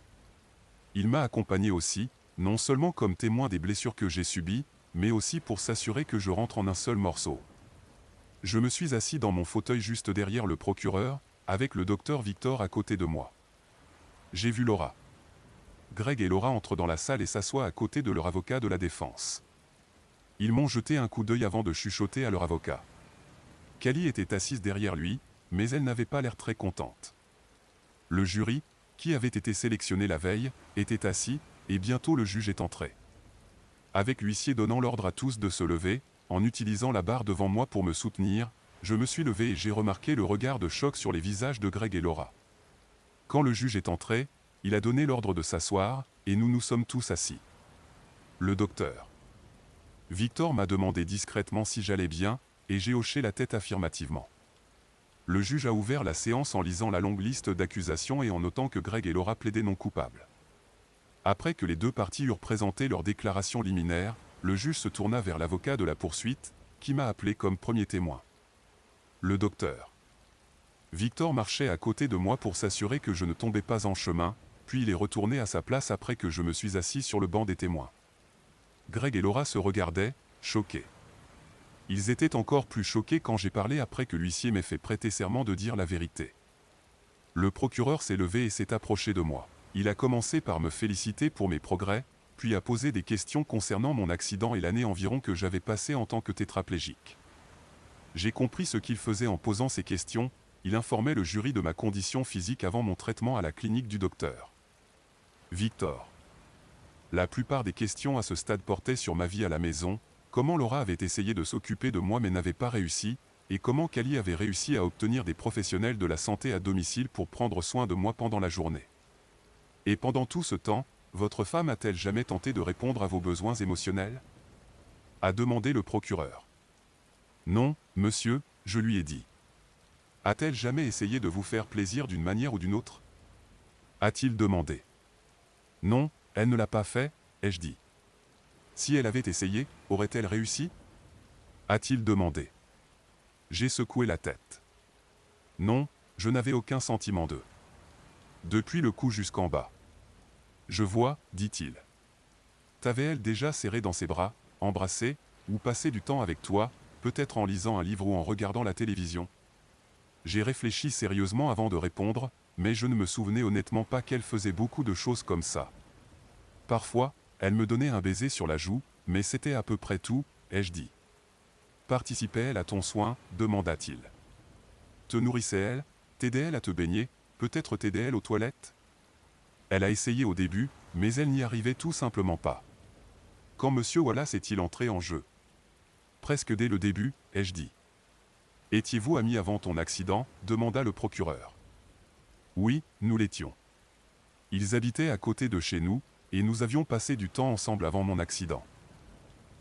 Il m'a accompagné aussi, non seulement comme témoin des blessures que j'ai subies, mais aussi pour s'assurer que je rentre en un seul morceau. Je me suis assis dans mon fauteuil juste derrière le procureur, avec le docteur Victor à côté de moi. J'ai vu Laura. Greg et Laura entrent dans la salle et s'assoient à côté de leur avocat de la défense. Ils m'ont jeté un coup d'œil avant de chuchoter à leur avocat. Cali était assise derrière lui, mais elle n'avait pas l'air très contente. Le jury, qui avait été sélectionné la veille, était assis, et bientôt le juge est entré. Avec l'huissier donnant l'ordre à tous de se lever, en utilisant la barre devant moi pour me soutenir, je me suis levé et j'ai remarqué le regard de choc sur les visages de Greg et Laura. Quand le juge est entré, il a donné l'ordre de s'asseoir, et nous nous sommes tous assis. Le docteur. Victor m'a demandé discrètement si j'allais bien, et j'ai hoché la tête affirmativement. Le juge a ouvert la séance en lisant la longue liste d'accusations et en notant que Greg et Laura plaidaient non coupables. Après que les deux parties eurent présenté leurs déclarations liminaires, le juge se tourna vers l'avocat de la poursuite, qui m'a appelé comme premier témoin. Le docteur. Victor marchait à côté de moi pour s'assurer que je ne tombais pas en chemin, puis il est retourné à sa place après que je me suis assis sur le banc des témoins. Greg et Laura se regardaient, choqués. Ils étaient encore plus choqués quand j'ai parlé après que l'huissier m'ait fait prêter serment de dire la vérité. Le procureur s'est levé et s'est approché de moi. Il a commencé par me féliciter pour mes progrès, puis a posé des questions concernant mon accident et l'année environ que j'avais passée en tant que tétraplégique. J'ai compris ce qu'il faisait en posant ces questions, il informait le jury de ma condition physique avant mon traitement à la clinique du docteur. Victor. La plupart des questions à ce stade portaient sur ma vie à la maison, comment Laura avait essayé de s'occuper de moi mais n'avait pas réussi, et comment Cali avait réussi à obtenir des professionnels de la santé à domicile pour prendre soin de moi pendant la journée. Et pendant tout ce temps, votre femme a-t-elle jamais tenté de répondre à vos besoins émotionnels ? A demandé le procureur. Non, monsieur, je lui ai dit. A-t-elle jamais essayé de vous faire plaisir d'une manière ou d'une autre ? A-t-il demandé. Non, elle ne l'a pas fait, ai-je dit. Si elle avait essayé, aurait-elle réussi ? A-t-il demandé. J'ai secoué la tête. Non, je n'avais aucun sentiment d'eux. Depuis le cou jusqu'en bas. Je vois, dit-il. T'avais-elle déjà serré dans ses bras, embrassé, ou passé du temps avec toi, peut-être en lisant un livre ou en regardant la télévision ? J'ai réfléchi sérieusement avant de répondre, mais je ne me souvenais honnêtement pas qu'elle faisait beaucoup de choses comme ça. Parfois, elle me donnait un baiser sur la joue, mais c'était à peu près tout, ai-je dit. Participait-elle à ton soin ? Demanda-t-il. Te nourrissait-elle ? T'aidait-elle à te baigner ? Peut-être t'aidait-elle aux toilettes ? Elle a essayé au début, mais elle n'y arrivait tout simplement pas. Quand Monsieur Wallace est-il entré en jeu ? Presque dès le début, ai-je dit. Étiez-vous amis avant ton accident ? Demanda le procureur. Oui, nous l'étions. Ils habitaient à côté de chez nous, et nous avions passé du temps ensemble avant mon accident.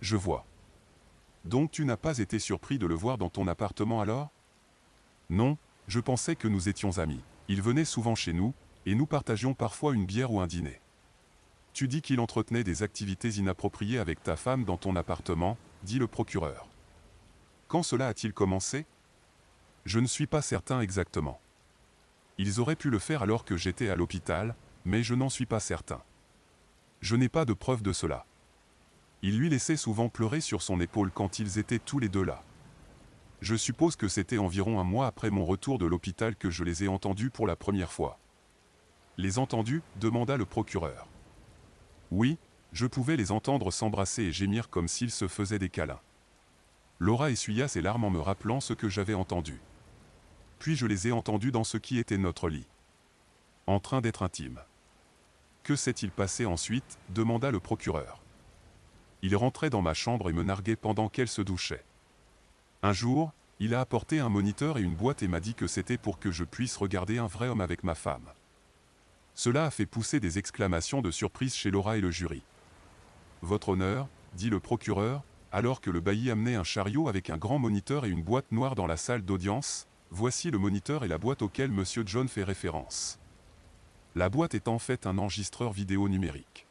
Je vois. Donc tu n'as pas été surpris de le voir dans ton appartement alors ? Non, je pensais que nous étions amis. Il venait souvent chez nous, et nous partagions parfois une bière ou un dîner. Tu dis qu'il entretenait des activités inappropriées avec ta femme dans ton appartement, dit le procureur. Quand cela a-t-il commencé ? Je ne suis pas certain exactement. Ils auraient pu le faire alors que j'étais à l'hôpital, mais je n'en suis pas certain. Je n'ai pas de preuve de cela. Il lui laissait souvent pleurer sur son épaule quand ils étaient tous les deux là. Je suppose que c'était environ un mois après mon retour de l'hôpital que je les ai entendus pour la première fois. Les entendus ? Demanda le procureur. Oui, je pouvais les entendre s'embrasser et gémir comme s'ils se faisaient des câlins. Laura essuya ses larmes en me rappelant ce que j'avais entendu. Puis je les ai entendus dans ce qui était notre lit. En train d'être intime. Que s'est-il passé ensuite ? Demanda le procureur. Il rentrait dans ma chambre et me narguait pendant qu'elle se douchait. Un jour, il a apporté un moniteur et une boîte et m'a dit que c'était pour que je puisse regarder un vrai homme avec ma femme. Cela a fait pousser des exclamations de surprise chez Laura et le jury. Votre honneur, dit le procureur, alors que le bailli amenait un chariot avec un grand moniteur et une boîte noire dans la salle d'audience, voici le moniteur et la boîte auquel M. John fait référence. La boîte est en fait un enregistreur vidéo numérique.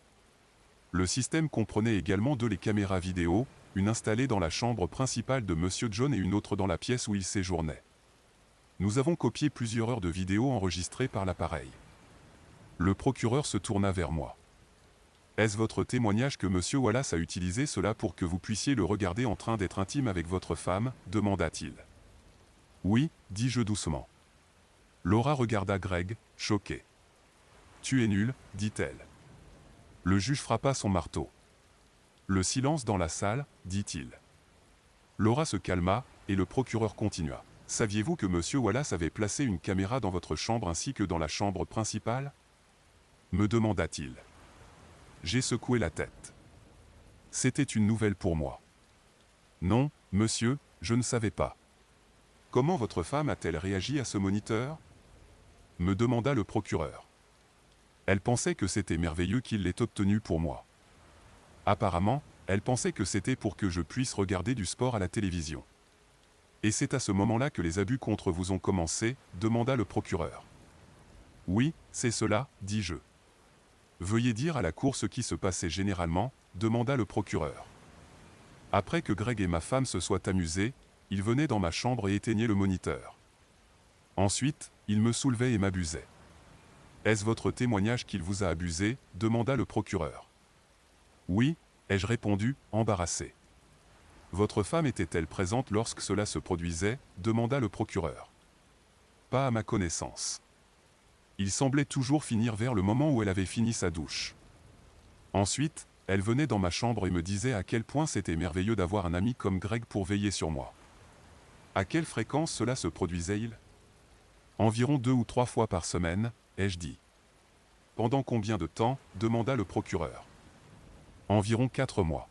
Le système comprenait également les caméras vidéo, une installée dans la chambre principale de M. John et une autre dans la pièce où il séjournait. Nous avons copié plusieurs heures de vidéos enregistrées par l'appareil. Le procureur se tourna vers moi. Est-ce votre témoignage que M. Wallace a utilisé cela pour que vous puissiez le regarder en train d'être intime avec votre femme ? Demanda-t-il. Oui, dis-je doucement. Laura regarda Greg, choquée. Tu es nul, dit-elle. Le juge frappa son marteau. Le silence dans la salle, dit-il. Laura se calma, et le procureur continua. Saviez-vous que M. Wallace avait placé une caméra dans votre chambre ainsi que dans la chambre principale ? Me demanda-t-il. J'ai secoué la tête. C'était une nouvelle pour moi. Non, monsieur, je ne savais pas. Comment votre femme a-t-elle réagi à ce moniteur ? Me demanda le procureur. Elle pensait que c'était merveilleux qu'il l'ait obtenu pour moi. Apparemment, Elle pensait que c'était pour que je puisse regarder du sport à la télévision. Et c'est à ce moment-là que les abus contre vous ont commencé, demanda le procureur. Oui, c'est cela, dis-je. Veuillez dire à la cour ce qui se passait généralement, demanda le procureur. Après que Greg et ma femme se soient amusés, ils venaient dans ma chambre et éteignaient le moniteur. Ensuite, ils me soulevaient et m'abusaient. Est-ce votre témoignage qu'il vous a abusé, demanda le procureur. Oui, ai-je répondu, embarrassé. Votre femme était-elle présente lorsque cela se produisait, demanda le procureur. Pas à ma connaissance. Il semblait toujours finir vers le moment où elle avait fini sa douche. Ensuite, elle venait dans ma chambre et me disait à quel point c'était merveilleux d'avoir un ami comme Greg pour veiller sur moi. À quelle fréquence cela se produisait-il? Environ 2 ou 3 fois par semaine, ai-je dit. Pendant combien de temps, demanda le procureur. Environ 4 mois.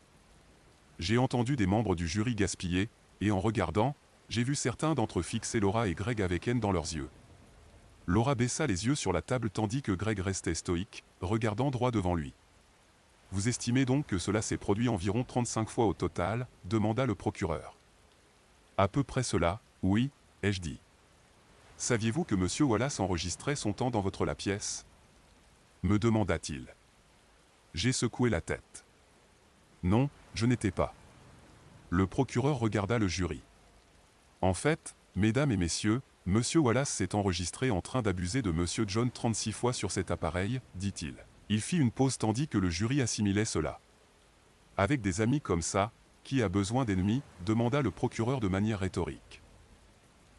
J'ai entendu des membres du jury gaspiller, et en regardant, j'ai vu certains d'entre eux fixer Laura et Greg avec haine dans leurs yeux. Laura baissa les yeux sur la table tandis que Greg restait stoïque, regardant droit devant lui. Vous estimez donc que cela s'est produit environ 35 fois au total, demanda le procureur. À peu près cela, oui, ai-je dit. Saviez-vous que M. Wallace enregistrait son temps dans votre la pièce? Me demanda-t-il. J'ai secoué la tête. Non, je n'étais pas. Le procureur regarda le jury. En fait, mesdames et messieurs, M. Wallace s'est enregistré en train d'abuser de M. John 36 fois sur cet appareil, dit-il. Il fit une pause tandis que le jury assimilait cela. Avec des amis comme ça, qui a besoin d'ennemis, demanda le procureur de manière rhétorique.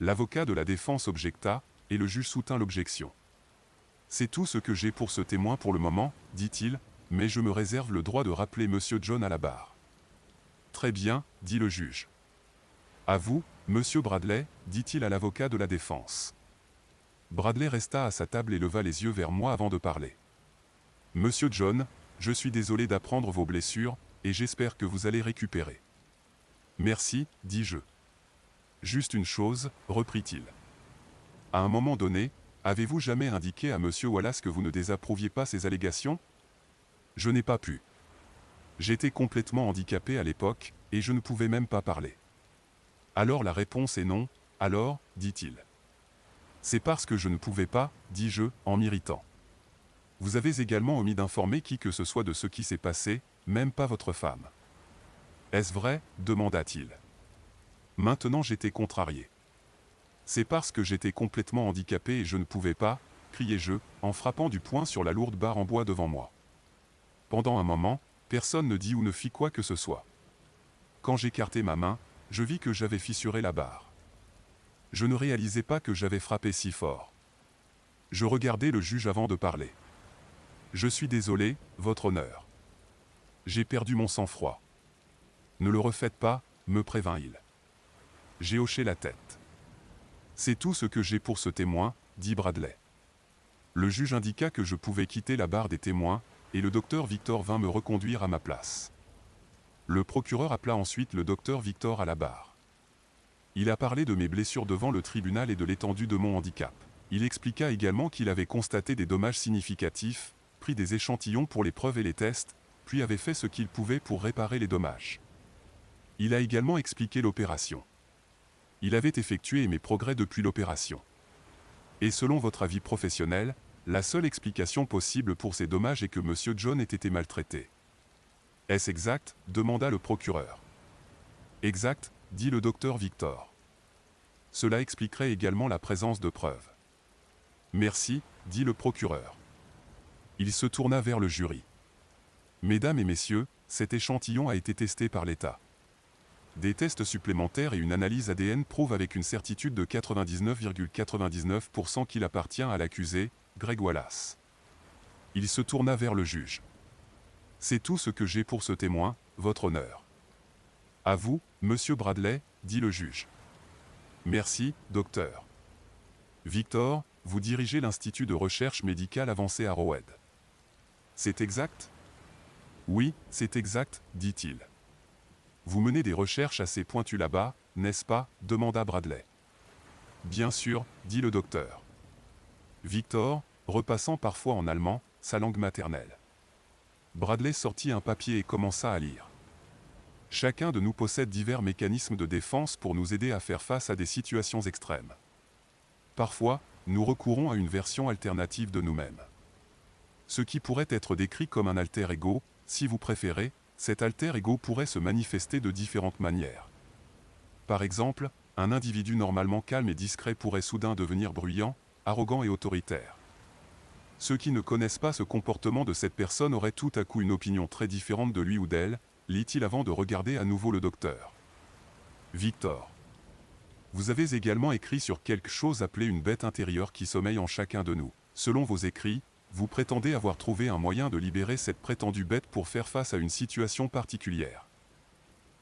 L'avocat de la défense objecta, et le juge soutint l'objection. C'est tout ce que j'ai pour ce témoin pour le moment, dit-il, mais je me réserve le droit de rappeler M. John à la barre. Très bien, dit le juge. À vous, Monsieur Bradley, dit-il à l'avocat de la défense. Bradley resta à sa table et leva les yeux vers moi avant de parler. Monsieur John, je suis désolé d'apprendre vos blessures, et j'espère que vous allez récupérer. Merci, dis-je. Juste une chose, reprit-il. À un moment donné, avez-vous jamais indiqué à Monsieur Wallace que vous ne désapprouviez pas ces allégations? Je n'ai pas pu. J'étais complètement handicapé à l'époque, et je ne pouvais même pas parler. Alors la réponse est non, alors, dit-il. C'est parce que je ne pouvais pas, dis-je, en m'irritant. Vous avez également omis d'informer qui que ce soit de ce qui s'est passé, même pas votre femme. Est-ce vrai? Demanda-t-il. Maintenant j'étais contrarié. C'est parce que j'étais complètement handicapé et je ne pouvais pas, criai-je, en frappant du poing sur la lourde barre en bois devant moi. Pendant un moment, personne ne dit ou ne fit quoi que ce soit. Quand j'écartai ma main, je vis que j'avais fissuré la barre. Je ne réalisais pas que j'avais frappé si fort. Je regardai le juge avant de parler. Je suis désolé, votre honneur. J'ai perdu mon sang-froid. Ne le refaites pas, me prévint-il. J'ai hoché la tête. C'est tout ce que j'ai pour ce témoin, dit Bradley. Le juge indiqua que je pouvais quitter la barre des témoins, et le docteur Victor vint me reconduire à ma place. Le procureur appela ensuite le docteur Victor à la barre. Il a parlé de mes blessures devant le tribunal et de l'étendue de mon handicap. Il expliqua également qu'il avait constaté des dommages significatifs, pris des échantillons pour les preuves et les tests, puis avait fait ce qu'il pouvait pour réparer les dommages. Il a également expliqué l'opération. Il avait effectué mes progrès depuis l'opération. Et selon votre avis professionnel, la seule explication possible pour ces dommages est que M. John ait été maltraité. Est-ce exact? Demanda le procureur. Exact, dit le docteur Victor. Cela expliquerait également la présence de preuves. Merci, dit le procureur. Il se tourna vers le jury. Mesdames et messieurs, cet échantillon a été testé par l'État. Des tests supplémentaires et une analyse ADN prouvent avec une certitude de 99,99% qu'il appartient à l'accusé, Greg Wallace. Il se tourna vers le juge. C'est tout ce que j'ai pour ce témoin, votre honneur. À vous, monsieur Bradley, dit le juge. Merci, docteur. Victor, vous dirigez l'Institut de recherche médicale avancée à Roed. C'est exact? Oui, c'est exact, dit-il. Vous menez des recherches assez pointues là-bas, n'est-ce pas? Demanda Bradley. Bien sûr, dit le docteur. Victor, repassant parfois en allemand, sa langue maternelle. Bradley sortit un papier et commença à lire. Chacun de nous possède divers mécanismes de défense pour nous aider à faire face à des situations extrêmes. Parfois, nous recourons à une version alternative de nous-mêmes. Ce qui pourrait être décrit comme un alter ego, si vous préférez, cet alter ego pourrait se manifester de différentes manières. Par exemple, un individu normalement calme et discret pourrait soudain devenir bruyant, arrogant et autoritaire. Ceux qui ne connaissent pas ce comportement de cette personne auraient tout à coup une opinion très différente de lui ou d'elle, lit-il avant de regarder à nouveau le docteur. Victor. Vous avez également écrit sur quelque chose appelé une bête intérieure qui sommeille en chacun de nous. Selon vos écrits, vous prétendez avoir trouvé un moyen de libérer cette prétendue bête pour faire face à une situation particulière.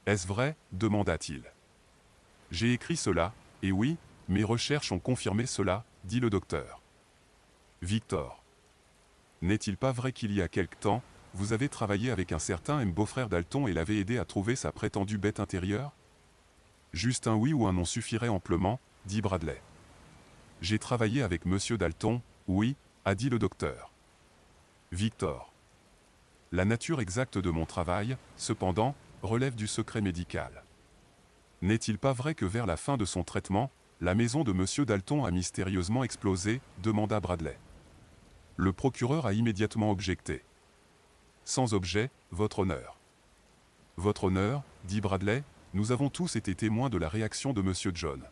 Est-ce vrai ? Demanda-t-il. J'ai écrit cela, et oui, mes recherches ont confirmé cela, dit le docteur. Victor. N'est-il pas vrai qu'il y a quelque temps, vous avez travaillé avec un certain beau-frère Dalton et l'avez aidé à trouver sa prétendue bête intérieure ? Juste un oui ou un non suffirait amplement, dit Bradley. J'ai travaillé avec Monsieur Dalton, oui, a dit le docteur. Victor. La nature exacte de mon travail, cependant, relève du secret médical. N'est-il pas vrai que vers la fin de son traitement, la maison de Monsieur Dalton a mystérieusement explosé ? Demanda Bradley. Le procureur a immédiatement objecté. Sans objet, votre honneur. Votre honneur, dit Bradley, nous avons tous été témoins de la réaction de Monsieur John.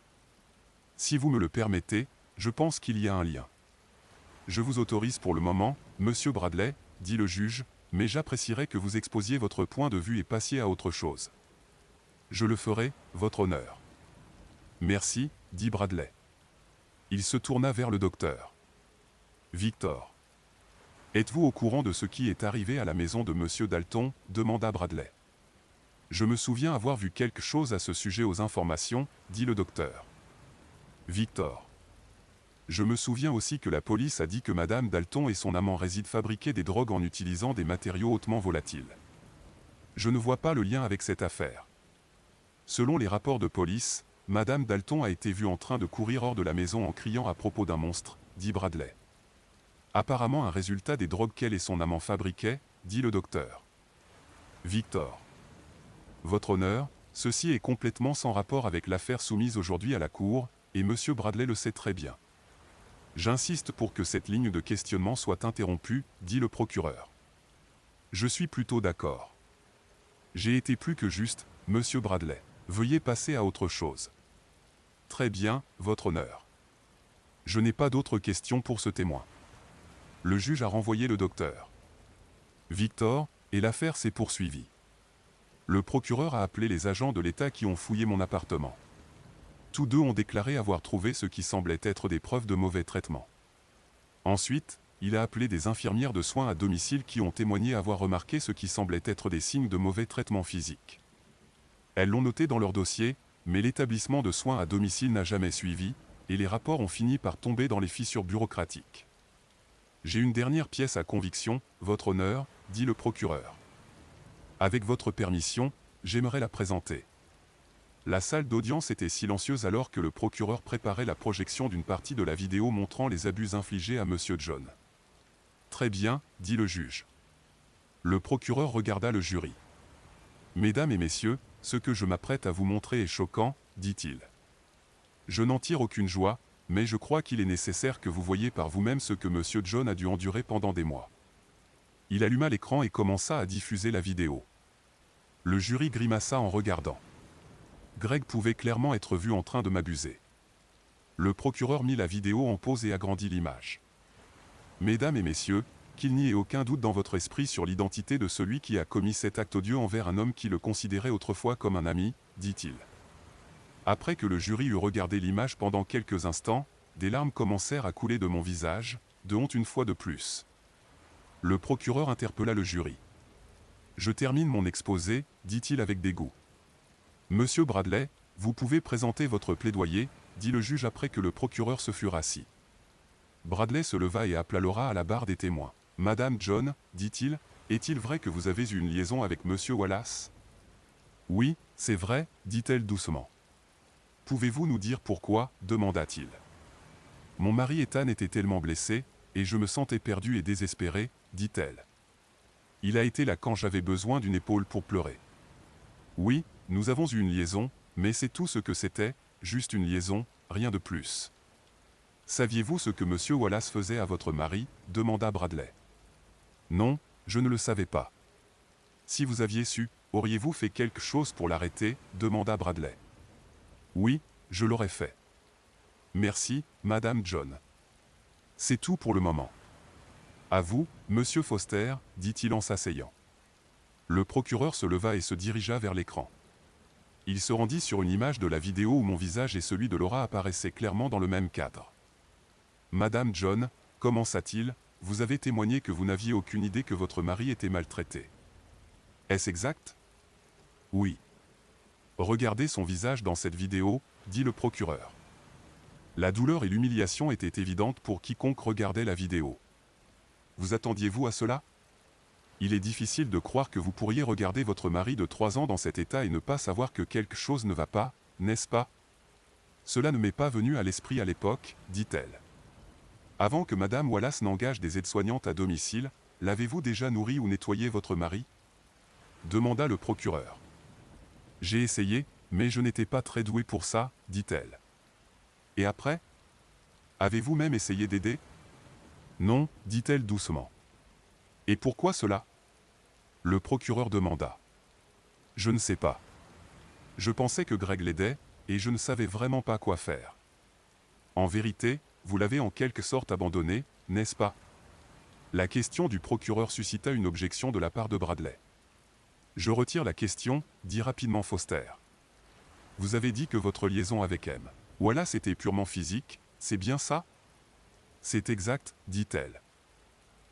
Si vous me le permettez, je pense qu'il y a un lien. Je vous autorise pour le moment, Monsieur Bradley, dit le juge, mais j'apprécierais que vous exposiez votre point de vue et passiez à autre chose. Je le ferai, votre honneur. Merci, dit Bradley. Il se tourna vers le docteur. Victor. Êtes-vous au courant de ce qui est arrivé à la maison de Monsieur Dalton ? Demanda Bradley. Je me souviens avoir vu quelque chose à ce sujet aux informations, dit le docteur. Victor. Je me souviens aussi que la police a dit que Madame Dalton et son amant résident fabriquer des drogues en utilisant des matériaux hautement volatiles. Je ne vois pas le lien avec cette affaire. Selon les rapports de police, Madame Dalton a été vue en train de courir hors de la maison en criant à propos d'un monstre, dit Bradley. Apparemment un résultat des drogues qu'elle et son amant fabriquaient, dit le docteur. Victor. Votre honneur, ceci est complètement sans rapport avec l'affaire soumise aujourd'hui à la Cour, et Monsieur Bradley le sait très bien. J'insiste pour que cette ligne de questionnement soit interrompue, dit le procureur. Je suis plutôt d'accord. J'ai été plus que juste, Monsieur Bradley. Veuillez passer à autre chose. Très bien, votre honneur. Je n'ai pas d'autres questions pour ce témoin. Le juge a renvoyé le docteur. Victor, et l'affaire s'est poursuivie. Le procureur a appelé les agents de l'État qui ont fouillé mon appartement. Tous deux ont déclaré avoir trouvé ce qui semblait être des preuves de mauvais traitement. Ensuite, il a appelé des infirmières de soins à domicile qui ont témoigné avoir remarqué ce qui semblait être des signes de mauvais traitement physique. Elles l'ont noté dans leur dossier, mais l'établissement de soins à domicile n'a jamais suivi, et les rapports ont fini par tomber dans les fissures bureaucratiques. J'ai une dernière pièce à conviction, votre honneur, dit le procureur. Avec votre permission, j'aimerais la présenter. La salle d'audience était silencieuse alors que le procureur préparait la projection d'une partie de la vidéo montrant les abus infligés à Monsieur John. Très bien, dit le juge. Le procureur regarda le jury. Mesdames et messieurs, ce que je m'apprête à vous montrer est choquant, dit-il. Je n'en tire aucune joie, mais je crois qu'il est nécessaire que vous voyiez par vous-même ce que Monsieur John a dû endurer pendant des mois. Il alluma l'écran et commença à diffuser la vidéo. Le jury grimaça en regardant. Greg pouvait clairement être vu en train de m'abuser. Le procureur mit la vidéo en pause et agrandit l'image. Mesdames et messieurs, qu'il n'y ait aucun doute dans votre esprit sur l'identité de celui qui a commis cet acte odieux envers un homme qui le considérait autrefois comme un ami, dit-il. Après que le jury eut regardé l'image pendant quelques instants, des larmes commencèrent à couler de mon visage, de honte une fois de plus. Le procureur interpella le jury. Je termine mon exposé, dit-il avec dégoût. Monsieur Bradley, vous pouvez présenter votre plaidoyer, dit le juge après que le procureur se fut rassis. Bradley se leva et appela Laura à la barre des témoins. Madame John, dit-il, est-il vrai que vous avez eu une liaison avec Monsieur Wallace ? Oui, c'est vrai, dit-elle doucement. Pouvez-vous nous dire pourquoi ? Demanda-t-il. Mon mari Ethan était tellement blessé, et je me sentais perdu et désespéré, dit-elle. Il a été là quand j'avais besoin d'une épaule pour pleurer. Oui, nous avons eu une liaison, mais c'est tout ce que c'était, juste une liaison, rien de plus. Saviez-vous ce que M. Wallace faisait à votre mari? Demanda Bradley. Non, je ne le savais pas. Si vous aviez su, auriez-vous fait quelque chose pour l'arrêter? Demanda Bradley. Oui, je l'aurais fait. Merci, Madame John. C'est tout pour le moment. À vous, Monsieur Foster, dit-il en s'asseyant. Le procureur se leva et se dirigea vers l'écran. Il se rendit sur une image de la vidéo où mon visage et celui de Laura apparaissaient clairement dans le même cadre. Madame John, commença-t-il, vous avez témoigné que vous n'aviez aucune idée que votre mari était maltraité. Est-ce exact? Oui. Regardez son visage dans cette vidéo, dit le procureur. La douleur et l'humiliation étaient évidentes pour quiconque regardait la vidéo. Vous attendiez-vous à cela? Il est difficile de croire que vous pourriez regarder votre mari de 3 ans dans cet état et ne pas savoir que quelque chose ne va pas, n'est-ce pas? Cela ne m'est pas venu à l'esprit à l'époque, dit-elle. Avant que Madame Wallace n'engage des aides-soignantes à domicile, l'avez-vous déjà nourri ou nettoyé votre mari? Demanda le procureur. J'ai essayé, mais je n'étais pas très doué pour ça, dit-elle. Et après? Avez-vous même essayé d'aider? Non, dit-elle doucement. Et pourquoi cela? Le procureur demanda. Je ne sais pas. Je pensais que Greg l'aidait, et je ne savais vraiment pas quoi faire. En vérité, vous l'avez en quelque sorte abandonné, n'est-ce pas? La question du procureur suscita une objection de la part de Bradley. Je retire la question, dit rapidement Foster. Vous avez dit que votre liaison avec M. Wallace était purement physique, c'est bien ça? C'est exact, dit-elle.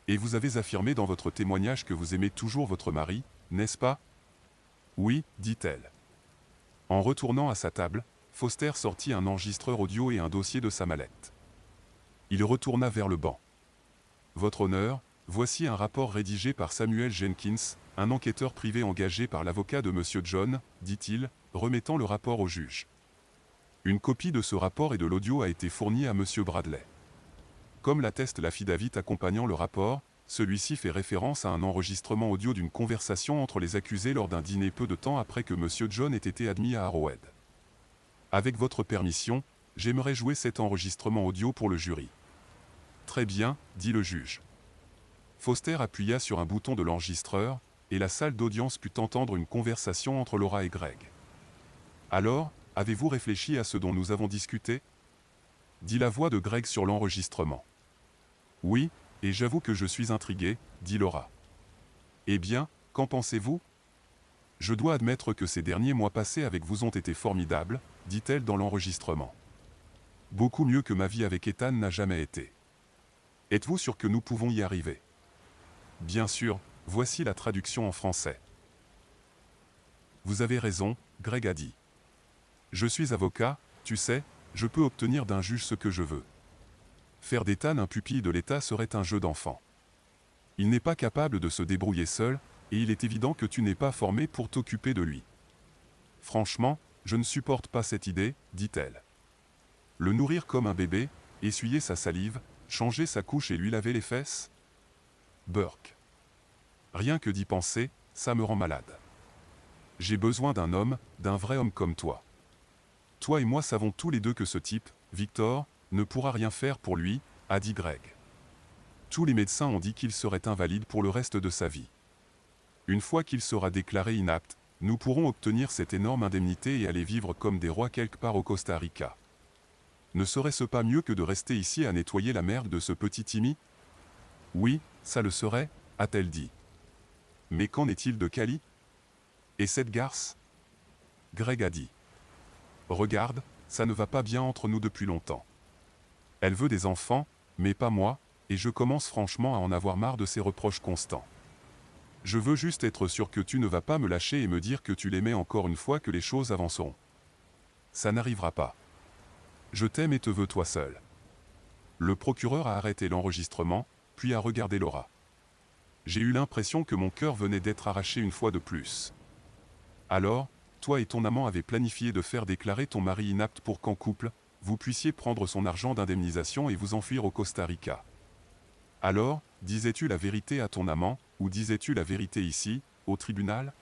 Et vous avez affirmé dans votre témoignage que vous aimez toujours votre mari, n'est-ce pas? Oui, dit-elle. En retournant à sa table, Foster sortit un enregistreur audio et un dossier de sa mallette. Il retourna vers le banc. Votre honneur, voici un rapport rédigé par Samuel Jenkins, un enquêteur privé engagé par l'avocat de M. John, dit-il, remettant le rapport au juge. Une copie de ce rapport et de l'audio a été fournie à M. Bradley. Comme l'atteste l'affidavit accompagnant le rapport, celui-ci fait référence à un enregistrement audio d'une conversation entre les accusés lors d'un dîner peu de temps après que M. John ait été admis à Arrowhead. Avec votre permission, j'aimerais jouer cet enregistrement audio pour le jury. Très bien, dit le juge. Foster appuya sur un bouton de l'enregistreur, et la salle d'audience put entendre une conversation entre Laura et Greg. Alors, avez-vous réfléchi à ce dont nous avons discuté? Dit la voix de Greg sur l'enregistrement. Oui, et j'avoue que je suis intrigué, dit Laura. Eh bien, qu'en pensez-vous? Je dois admettre que ces derniers mois passés avec vous ont été formidables, dit-elle dans l'enregistrement. Beaucoup mieux que ma vie avec Ethan n'a jamais été. Êtes-vous sûr que nous pouvons y arriver? Bien sûr, voici la traduction en français. Vous avez raison, Greg a dit. Je suis avocat, tu sais, je peux obtenir d'un juge ce que je veux. Faire d'Ethan un pupille de l'État serait un jeu d'enfant. Il n'est pas capable de se débrouiller seul, et il est évident que tu n'es pas formé pour t'occuper de lui. Franchement, je ne supporte pas cette idée, dit-elle. Le nourrir comme un bébé, essuyer sa salive, changer sa couche et lui laver les fesses? Burke. Rien que d'y penser, ça me rend malade. J'ai besoin d'un homme, d'un vrai homme comme toi. Toi et moi savons tous les deux que ce type, Victor, ne pourra rien faire pour lui, a dit Greg. Tous les médecins ont dit qu'il serait invalide pour le reste de sa vie. Une fois qu'il sera déclaré inapte, nous pourrons obtenir cette énorme indemnité et aller vivre comme des rois quelque part au Costa Rica. Ne serait-ce pas mieux que de rester ici à nettoyer la merde de ce petit Timmy? Oui, ça le serait, a-t-elle dit. Mais qu'en est-il de Callie? Et cette garce? Greg a dit. Regarde, ça ne va pas bien entre nous depuis longtemps. Elle veut des enfants, mais pas moi, et je commence franchement à en avoir marre de ses reproches constants. Je veux juste être sûr que tu ne vas pas me lâcher et me dire que tu l'aimais encore une fois que les choses avanceront. Ça n'arrivera pas. Je t'aime et te veux toi seul. Le procureur a arrêté l'enregistrement, puis a regardé Laura. J'ai eu l'impression que mon cœur venait d'être arraché une fois de plus. Alors, toi et ton amant avez planifié de faire déclarer ton mari inapte pour qu'en couple, vous puissiez prendre son argent d'indemnisation et vous enfuir au Costa Rica. Alors, disais-tu la vérité à ton amant, ou disais-tu la vérité ici, au tribunal?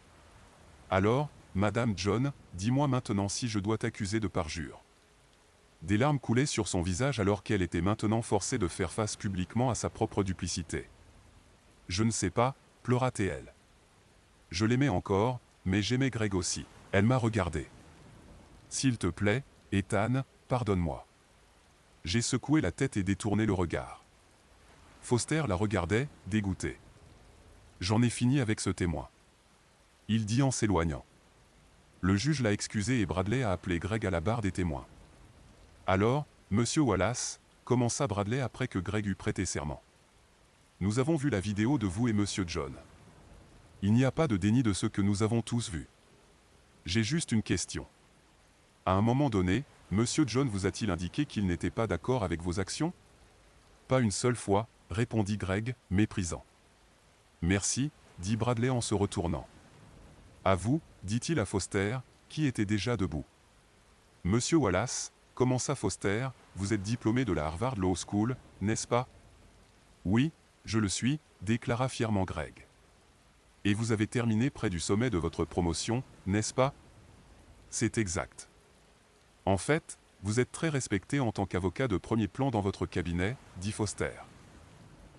Alors, Madame John, dis-moi maintenant si je dois t'accuser de parjure. Des larmes coulaient sur son visage alors qu'elle était maintenant forcée de faire face publiquement à sa propre duplicité. Je ne sais pas, pleura-t-elle. Je l'aimais encore, mais j'aimais Greg aussi. Elle m'a regardé. S'il te plaît, Ethan, pardonne-moi. J'ai secoué la tête et détourné le regard. Foster la regardait, dégoûté. J'en ai fini avec ce témoin. Il dit en s'éloignant. Le juge l'a excusé et Bradley a appelé Greg à la barre des témoins. Alors, Monsieur Wallace, commença Bradley après que Greg eut prêté serment. Nous avons vu la vidéo de vous et Monsieur John. Il n'y a pas de déni de ce que nous avons tous vu. J'ai juste une question. À un moment donné, Monsieur John vous a-t-il indiqué qu'il n'était pas d'accord avec vos actions? Pas une seule fois, répondit Greg, méprisant. Merci, dit Bradley en se retournant. À vous, dit-il à Foster, qui était déjà debout. Monsieur Wallace, commença Foster, vous êtes diplômé de la Harvard Law School, n'est-ce pas? Oui, je le suis, déclara fièrement Greg. Et vous avez terminé près du sommet de votre promotion, n'est-ce pas? C'est exact. En fait, vous êtes très respecté en tant qu'avocat de premier plan dans votre cabinet, dit Foster.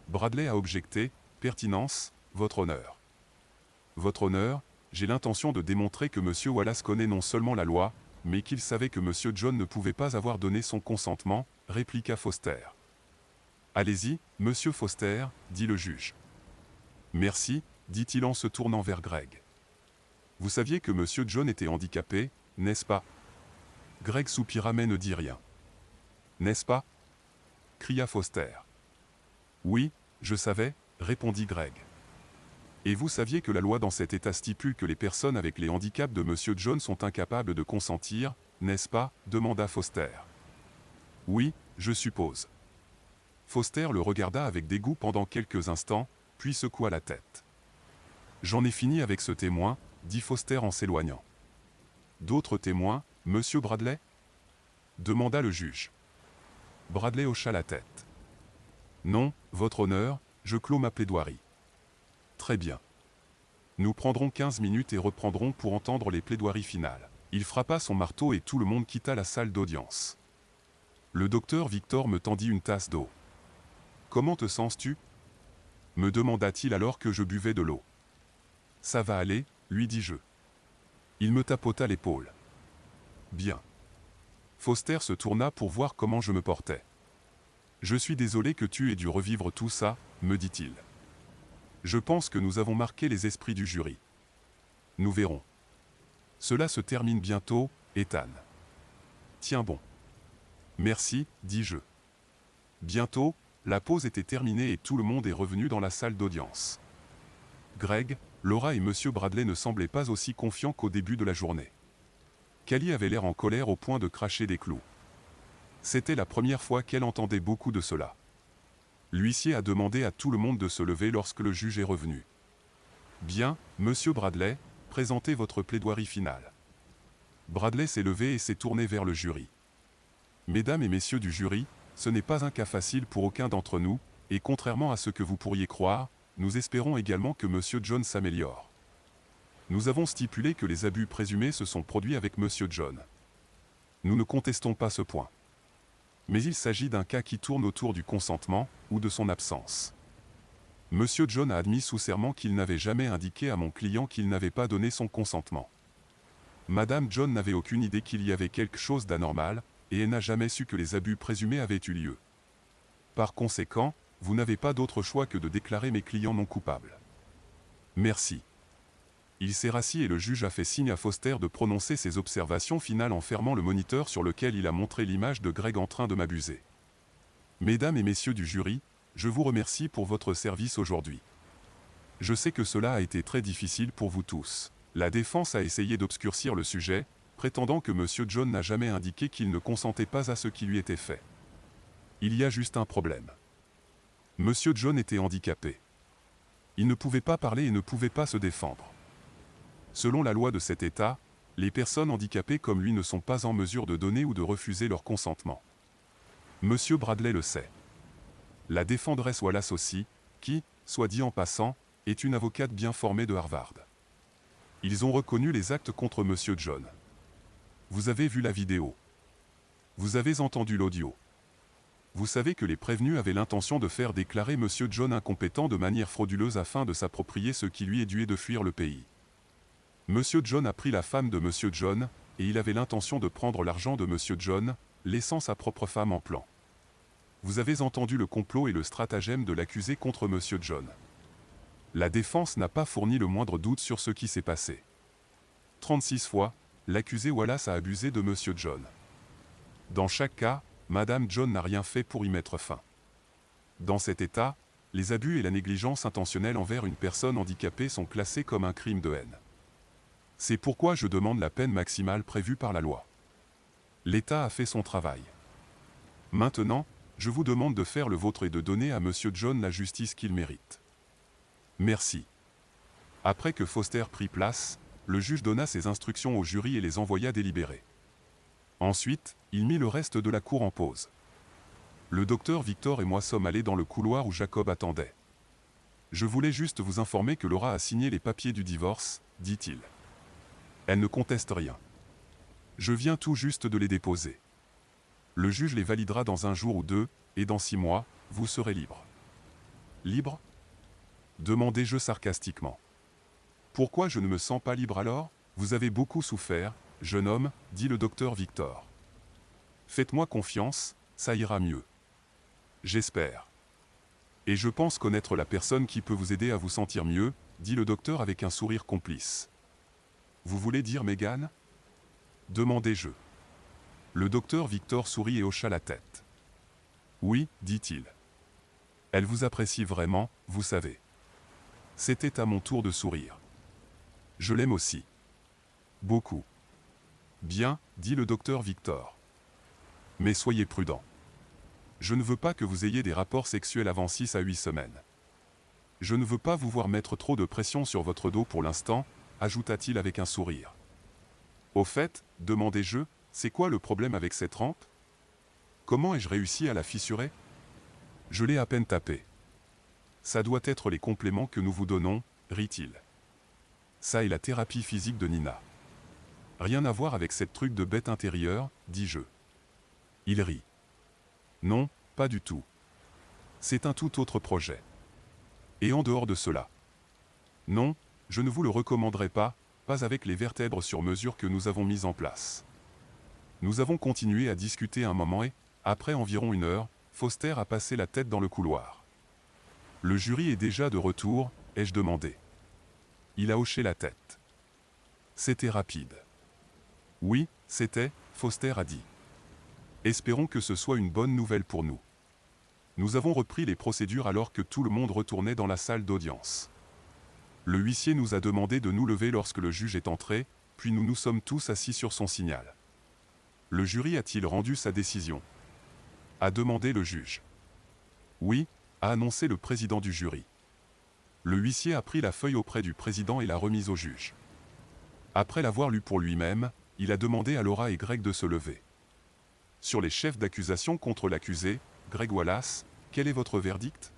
Bradley a objecté, pertinence, votre honneur. Votre honneur, j'ai l'intention de démontrer que Monsieur Wallace connaît non seulement la loi, mais qu'il savait que Monsieur John ne pouvait pas avoir donné son consentement, répliqua Foster. Allez-y, Monsieur Foster, dit le juge. Merci, dit-il en se tournant vers Greg. Vous saviez que Monsieur John était handicapé, n'est-ce pas? Greg soupira mais ne dit rien. N'est-ce pas? Cria Foster. Oui, je savais, répondit Greg. Et vous saviez que la loi dans cet État stipule que les personnes avec les handicaps de Monsieur John sont incapables de consentir, n'est-ce pas? Demanda Foster. Oui, je suppose. Foster le regarda avec dégoût pendant quelques instants, puis secoua la tête. J'en ai fini avec ce témoin, dit Foster en s'éloignant. D'autres témoins, Monsieur Bradley? Demanda le juge. Bradley hocha la tête. Non, votre honneur, je clos ma plaidoirie. Très bien. Nous prendrons 15 minutes et reprendrons pour entendre les plaidoiries finales. Il frappa son marteau et tout le monde quitta la salle d'audience. Le docteur Victor me tendit une tasse d'eau. Comment te sens-tu? Me demanda-t-il alors que je buvais de l'eau. Ça va aller, lui dis-je. Il me tapota l'épaule. Bien. Foster se tourna pour voir comment je me portais. Je suis désolé que tu aies dû revivre tout ça, me dit-il. Je pense que nous avons marqué les esprits du jury. Nous verrons. Cela se termine bientôt, Ethan. Tiens bon. Merci, dis-je. Bientôt, la pause était terminée et tout le monde est revenu dans la salle d'audience. Greg, Laura et Monsieur Bradley ne semblaient pas aussi confiants qu'au début de la journée. Callie avait l'air en colère au point de cracher des clous. C'était la première fois qu'elle entendait beaucoup de cela. L'huissier a demandé à tout le monde de se lever lorsque le juge est revenu. Bien, Monsieur Bradley, présentez votre plaidoirie finale. Bradley s'est levé et s'est tourné vers le jury. Mesdames et messieurs du jury, ce n'est pas un cas facile pour aucun d'entre nous, et contrairement à ce que vous pourriez croire, nous espérons également que Monsieur John s'améliore. Nous avons stipulé que les abus présumés se sont produits avec Monsieur John. Nous ne contestons pas ce point. Mais il s'agit d'un cas qui tourne autour du consentement, ou de son absence. Monsieur John a admis sous serment qu'il n'avait jamais indiqué à mon client qu'il n'avait pas donné son consentement. Madame John n'avait aucune idée qu'il y avait quelque chose d'anormal, et elle n'a jamais su que les abus présumés avaient eu lieu. Par conséquent, vous n'avez pas d'autre choix que de déclarer mes clients non coupables. Merci. Il s'est rassis et le juge a fait signe à Foster de prononcer ses observations finales en fermant le moniteur sur lequel il a montré l'image de Greg en train de m'abuser. Mesdames et messieurs du jury, je vous remercie pour votre service aujourd'hui. Je sais que cela a été très difficile pour vous tous. La défense a essayé d'obscurcir le sujet, prétendant que Monsieur John n'a jamais indiqué qu'il ne consentait pas à ce qui lui était fait. Il y a juste un problème. Monsieur John était handicapé. Il ne pouvait pas parler et ne pouvait pas se défendre. Selon la loi de cet État, les personnes handicapées comme lui ne sont pas en mesure de donner ou de refuser leur consentement. Monsieur Bradley le sait. La défendresse Wallace aussi, qui, soit dit en passant, est une avocate bien formée de Harvard. Ils ont reconnu les actes contre Monsieur John. Vous avez vu la vidéo. Vous avez entendu l'audio. Vous savez que les prévenus avaient l'intention de faire déclarer Monsieur John incompétent de manière frauduleuse afin de s'approprier ce qui lui est dû et de fuir le pays. Monsieur John a pris la femme de Monsieur John, et il avait l'intention de prendre l'argent de Monsieur John, laissant sa propre femme en plan. Vous avez entendu le complot et le stratagème de l'accusé contre Monsieur John. La défense n'a pas fourni le moindre doute sur ce qui s'est passé. 36 fois, l'accusé Wallace a abusé de Monsieur John. Dans chaque cas, Madame John n'a rien fait pour y mettre fin. Dans cet état, les abus et la négligence intentionnelle envers une personne handicapée sont classés comme un crime de haine. C'est pourquoi je demande la peine maximale prévue par la loi. L'État a fait son travail. Maintenant, je vous demande de faire le vôtre et de donner à Monsieur John la justice qu'il mérite. Merci. Après que Foster prit place, le juge donna ses instructions au jury et les envoya délibérer. Ensuite, il mit le reste de la cour en pause. Le docteur Victor et moi sommes allés dans le couloir où Jacob attendait. Je voulais juste vous informer que Laura a signé les papiers du divorce, dit-il. Elle ne conteste rien. Je viens tout juste de les déposer. Le juge les validera dans 1 jour ou 2, et dans 6 mois, vous serez libre. Libre ? Demandai-je sarcastiquement. Pourquoi je ne me sens pas libre alors ? Vous avez beaucoup souffert, jeune homme, dit le docteur Victor. Faites-moi confiance, ça ira mieux. J'espère. Et je pense connaître la personne qui peut vous aider à vous sentir mieux, dit le docteur avec un sourire complice. Vous voulez dire Megan ? Demandai-je. Le docteur Victor sourit et hocha la tête. Oui, dit-il. Elle vous apprécie vraiment, vous savez. C'était à mon tour de sourire. Je l'aime aussi. Beaucoup. Bien, dit le docteur Victor. Mais soyez prudent. Je ne veux pas que vous ayez des rapports sexuels avant 6 à 8 semaines. Je ne veux pas vous voir mettre trop de pression sur votre dos pour l'instant, ajouta-t-il avec un sourire. Au fait, demandai-je, c'est quoi le problème avec cette rampe ? Comment ai-je réussi à la fissurer ? Je l'ai à peine tapée. Ça doit être les compléments que nous vous donnons, rit-il. Ça est la thérapie physique de Nina. Rien à voir avec cette truc de bête intérieure, dis-je. Il rit. Non, pas du tout. C'est un tout autre projet. Et en dehors de cela. Non, je ne vous le recommanderais pas avec les vertèbres sur mesure que nous avons mises en place. Nous avons continué à discuter un moment et, après environ 1 heure, Foster a passé la tête dans le couloir. Le jury est déjà de retour, ai-je demandé. Il a hoché la tête. C'était rapide. Oui, c'était, Foster a dit. Espérons que ce soit une bonne nouvelle pour nous. Nous avons repris les procédures alors que tout le monde retournait dans la salle d'audience. Le huissier nous a demandé de nous lever lorsque le juge est entré, puis nous nous sommes tous assis sur son signal. Le jury a-t-il rendu sa décision ? A demandé le juge. Oui, a annoncé le président du jury. Le huissier a pris la feuille auprès du président et l'a remise au juge. Après l'avoir lue pour lui-même, il a demandé à Laura et Greg de se lever. Sur les chefs d'accusation contre l'accusé, Greg Wallace, quel est votre verdict ?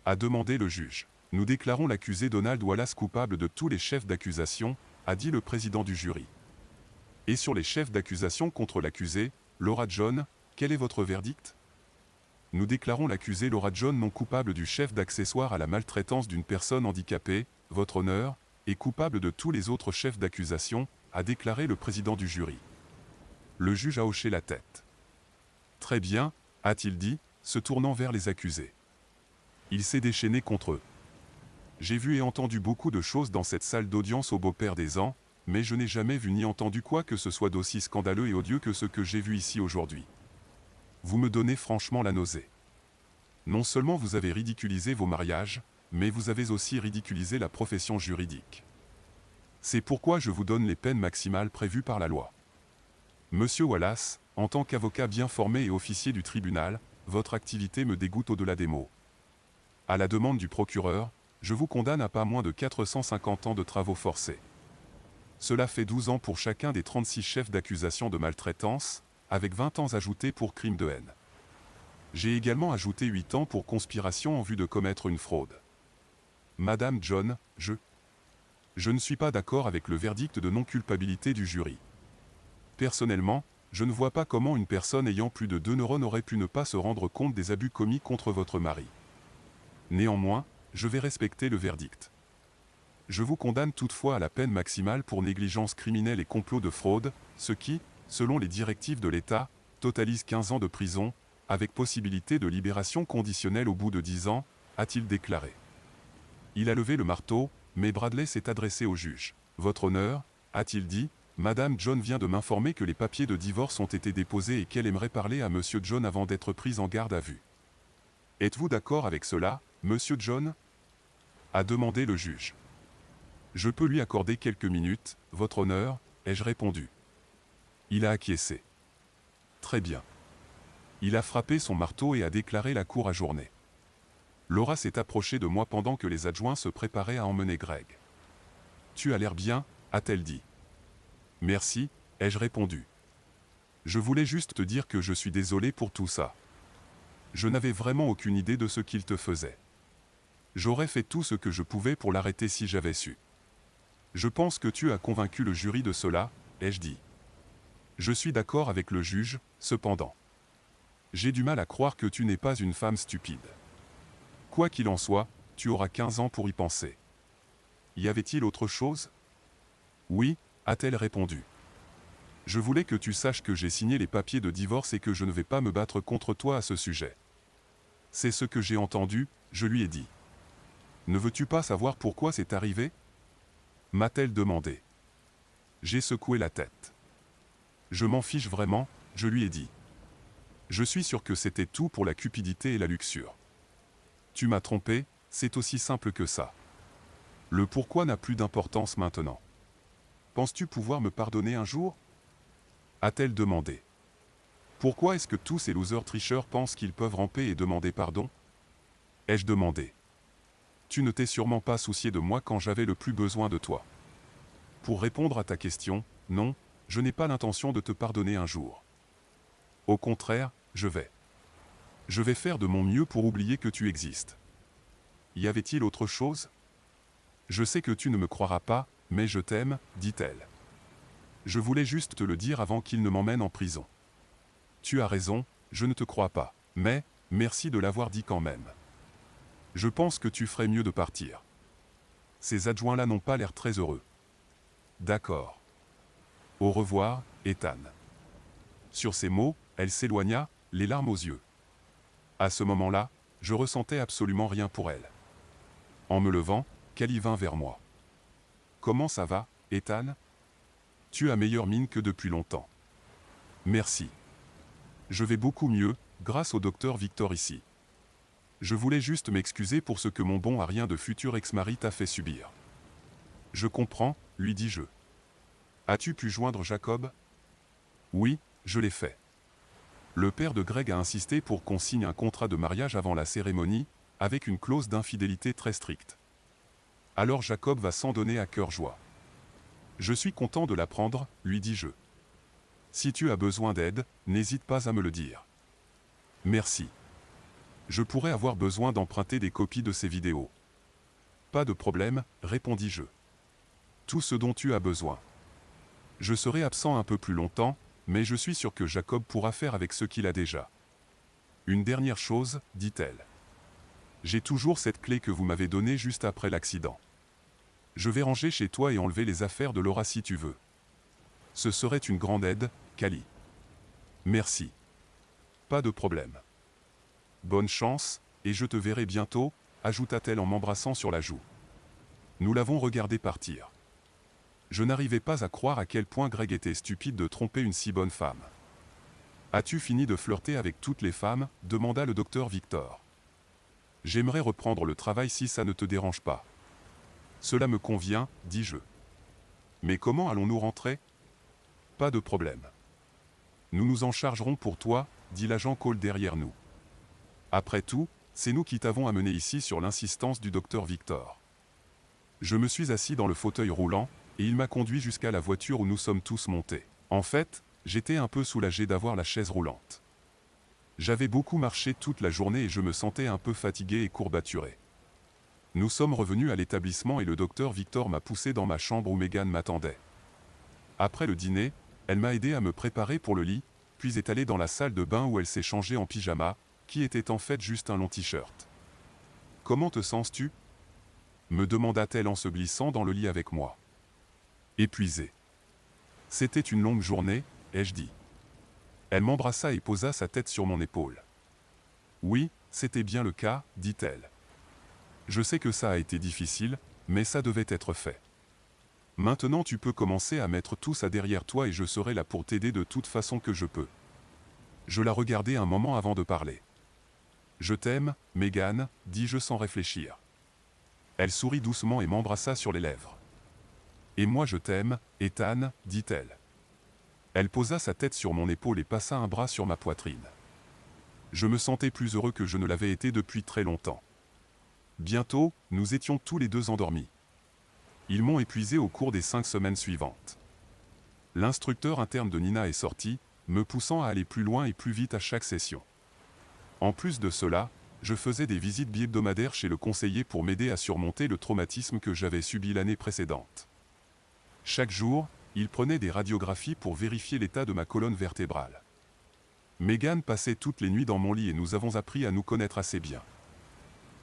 A demandé le juge. Nous déclarons l'accusé Donald Wallace coupable de tous les chefs d'accusation, a dit le président du jury. Et sur les chefs d'accusation contre l'accusé, Laura John, quel est votre verdict ? Nous déclarons l'accusé Laura John non coupable du chef d'accessoire à la maltraitance d'une personne handicapée, votre honneur, et coupable de tous les autres chefs d'accusation, a déclaré le président du jury. Le juge a hoché la tête. Très bien, a-t-il dit, se tournant vers les accusés. Il s'est déchaîné contre eux. J'ai vu et entendu beaucoup de choses dans cette salle d'audience au beau-père des ans, mais je n'ai jamais vu ni entendu quoi que ce soit d'aussi scandaleux et odieux que ce que j'ai vu ici aujourd'hui. Vous me donnez franchement la nausée. Non seulement vous avez ridiculisé vos mariages, mais vous avez aussi ridiculisé la profession juridique. C'est pourquoi je vous donne les peines maximales prévues par la loi. Monsieur Wallace, en tant qu'avocat bien formé et officier du tribunal, votre activité me dégoûte au-delà des mots. À la demande du procureur, je vous condamne à pas moins de 450 ans de travaux forcés. Cela fait 12 ans pour chacun des 36 chefs d'accusation de maltraitance, avec 20 ans ajoutés pour crime de haine. J'ai également ajouté 8 ans pour conspiration en vue de commettre une fraude. Madame John, Je ne suis pas d'accord avec le verdict de non-culpabilité du jury. Personnellement, je ne vois pas comment une personne ayant plus de 2 neurones aurait pu ne pas se rendre compte des abus commis contre votre mari. Néanmoins, je vais respecter le verdict. Je vous condamne toutefois à la peine maximale pour négligence criminelle et complot de fraude, ce qui, selon les directives de l'État, totalise 15 ans de prison, avec possibilité de libération conditionnelle au bout de 10 ans, a-t-il déclaré. Il a levé le marteau, mais Bradley s'est adressé au juge. « Votre honneur » a-t-il dit, « Madame John vient de m'informer que les papiers de divorce ont été déposés et qu'elle aimerait parler à Monsieur John avant d'être prise en garde à vue. Êtes-vous d'accord avec cela, Monsieur John » a demandé le juge. « Je peux lui accorder quelques minutes, votre honneur » ai-je répondu. Il a acquiescé. Très bien. Il a frappé son marteau et a déclaré la cour ajournée. Laura s'est approchée de moi pendant que les adjoints se préparaient à emmener Greg. « Tu as l'air bien » a-t-elle dit. « Merci » ai-je répondu. « Je voulais juste te dire que je suis désolé pour tout ça. Je n'avais vraiment aucune idée de ce qu'il te faisait. J'aurais fait tout ce que je pouvais pour l'arrêter si j'avais su. Je pense que tu as convaincu le jury de cela, ai-je dit. Je suis d'accord avec le juge, cependant. J'ai du mal à croire que tu n'es pas une femme stupide. Quoi qu'il en soit, tu auras 15 ans pour y penser. Y avait-il autre chose ? Oui, a-t-elle répondu. Je voulais que tu saches que j'ai signé les papiers de divorce et que je ne vais pas me battre contre toi à ce sujet. C'est ce que j'ai entendu, je lui ai dit. Ne veux-tu pas savoir pourquoi c'est arrivé ? M'a-t-elle demandé. J'ai secoué la tête. Je m'en fiche vraiment, je lui ai dit. Je suis sûr que c'était tout pour la cupidité et la luxure. Tu m'as trompé, c'est aussi simple que ça. Le pourquoi n'a plus d'importance maintenant. Penses-tu pouvoir me pardonner un jour ? A-t-elle demandé. Pourquoi est-ce que tous ces losers tricheurs pensent qu'ils peuvent ramper et demander pardon ? Ai-je demandé. Tu ne t'es sûrement pas soucié de moi quand j'avais le plus besoin de toi. Pour répondre à ta question, non, je n'ai pas l'intention de te pardonner un jour. Au contraire, je vais faire de mon mieux pour oublier que tu existes. Y avait-il autre chose ? Je sais que tu ne me croiras pas, mais je t'aime, dit-elle. Je voulais juste te le dire avant qu'il ne m'emmène en prison. Tu as raison, je ne te crois pas, mais, merci de l'avoir dit quand même. Je pense que tu ferais mieux de partir. Ces adjoints-là n'ont pas l'air très heureux. D'accord. Au revoir, Ethan. Sur ces mots, elle s'éloigna, les larmes aux yeux. À ce moment-là, je ressentais absolument rien pour elle. En me levant, Callie vint vers moi. Comment ça va, Ethan ? Tu as meilleure mine que depuis longtemps. Merci. Je vais beaucoup mieux, grâce au docteur Victor ici. Je voulais juste m'excuser pour ce que mon bon à rien de futur ex-mari t'a fait subir. Je comprends, lui dis-je. As-tu pu joindre Jacob ? Oui, je l'ai fait. Le père de Greg a insisté pour qu'on signe un contrat de mariage avant la cérémonie, avec une clause d'infidélité très stricte. Alors Jacob va s'en donner à cœur joie. Je suis content de l'apprendre, lui dis-je. Si tu as besoin d'aide, n'hésite pas à me le dire. Merci. Je pourrais avoir besoin d'emprunter des copies de ces vidéos. Pas de problème, répondis-je. Tout ce dont tu as besoin. Je serai absent un peu plus longtemps, mais je suis sûr que Jacob pourra faire avec ce qu'il a déjà. Une dernière chose, dit-elle. J'ai toujours cette clé que vous m'avez donnée juste après l'accident. Je vais ranger chez toi et enlever les affaires de Laura si tu veux. Ce serait une grande aide, Callie. Merci. Pas de problème. Bonne chance, et je te verrai bientôt, ajouta-t-elle en m'embrassant sur la joue. Nous l'avons regardé partir. Je n'arrivais pas à croire à quel point Greg était stupide de tromper une si bonne femme. As-tu fini de flirter avec toutes les femmes ? Demanda le docteur Victor. J'aimerais reprendre le travail si ça ne te dérange pas. Cela me convient, dis-je. Mais comment allons-nous rentrer ? Pas de problème. Nous nous en chargerons pour toi, dit l'agent Cole derrière nous. Après tout, c'est nous qui t'avons amené ici sur l'insistance du docteur Victor. Je me suis assis dans le fauteuil roulant, et il m'a conduit jusqu'à la voiture où nous sommes tous montés. En fait, j'étais un peu soulagé d'avoir la chaise roulante. J'avais beaucoup marché toute la journée et je me sentais un peu fatigué et courbaturé. Nous sommes revenus à l'établissement et le docteur Victor m'a poussé dans ma chambre où Megan m'attendait. Après le dîner, elle m'a aidé à me préparer pour le lit, puis est allée dans la salle de bain où elle s'est changée en pyjama, qui était en fait juste un long t-shirt. « Comment te sens-tu » me demanda-t-elle en se glissant dans le lit avec moi. Épuisé. C'était une longue journée, ai-je dit. Elle m'embrassa et posa sa tête sur mon épaule. Oui, c'était bien le cas, dit-elle. Je sais que ça a été difficile, mais ça devait être fait. Maintenant tu peux commencer à mettre tout ça derrière toi et je serai là pour t'aider de toute façon que je peux. Je la regardai un moment avant de parler. Je t'aime, Megan, dis-je sans réfléchir. Elle sourit doucement et m'embrassa sur les lèvres. Et moi je t'aime, Ethan, dit-elle. Elle posa sa tête sur mon épaule et passa un bras sur ma poitrine. Je me sentais plus heureux que je ne l'avais été depuis très longtemps. Bientôt, nous étions tous les deux endormis. Ils m'ont épuisé au cours des 5 semaines suivantes. L'instructeur interne de Nina est sorti, me poussant à aller plus loin et plus vite à chaque session. En plus de cela, je faisais des visites bi-hebdomadaires chez le conseiller pour m'aider à surmonter le traumatisme que j'avais subi l'année précédente. Chaque jour, il prenait des radiographies pour vérifier l'état de ma colonne vertébrale. Megan passait toutes les nuits dans mon lit et nous avons appris à nous connaître assez bien.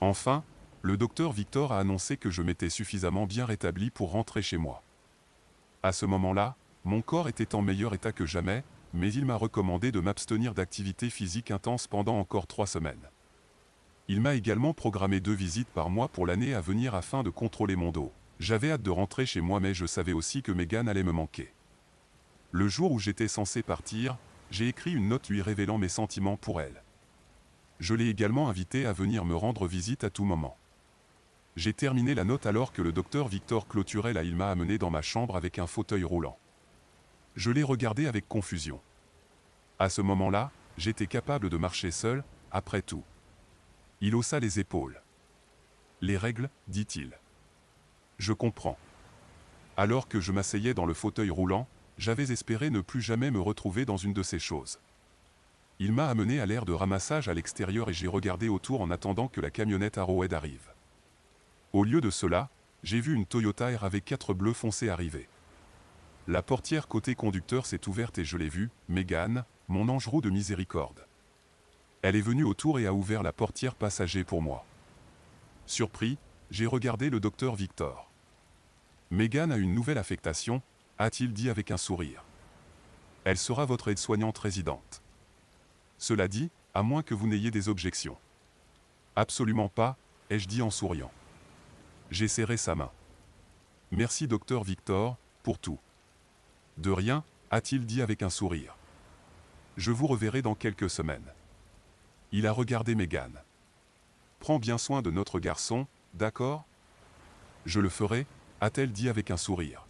Enfin, le docteur Victor a annoncé que je m'étais suffisamment bien rétabli pour rentrer chez moi. À ce moment-là, mon corps était en meilleur état que jamais, mais il m'a recommandé de m'abstenir d'activité physique intense pendant encore 3 semaines. Il m'a également programmé 2 visites par mois pour l'année à venir afin de contrôler mon dos. J'avais hâte de rentrer chez moi mais je savais aussi que Megan allait me manquer. Le jour où j'étais censé partir, j'ai écrit une note lui révélant mes sentiments pour elle. Je l'ai également invitée à venir me rendre visite à tout moment. J'ai terminé la note alors que le docteur Victor clôturait là. Il m'a amené dans ma chambre avec un fauteuil roulant. Je l'ai regardé avec confusion. À ce moment-là, j'étais capable de marcher seul, après tout. Il haussa les épaules. Les règles, dit-il. Je comprends. Alors que je m'asseyais dans le fauteuil roulant, j'avais espéré ne plus jamais me retrouver dans une de ces choses. Il m'a amené à l'aire de ramassage à l'extérieur et j'ai regardé autour en attendant que la camionnette Arrowhead arrive. Au lieu de cela, j'ai vu une Toyota RAV4 bleu foncé arriver. La portière côté conducteur s'est ouverte et je l'ai vue, Megan, mon ange roux de miséricorde. Elle est venue autour et a ouvert la portière passager pour moi. Surpris, j'ai regardé le docteur Victor. Megan a une nouvelle affectation, a-t-il dit avec un sourire. Elle sera votre aide-soignante résidente. Cela dit, à moins que vous n'ayez des objections. Absolument pas, ai-je dit en souriant. J'ai serré sa main. Merci docteur Victor, pour tout. De rien, a-t-il dit avec un sourire. Je vous reverrai dans quelques semaines. Il a regardé Megan. Prends bien soin de notre garçon, d'accord ? Je le ferai, a-t-elle dit avec un sourire.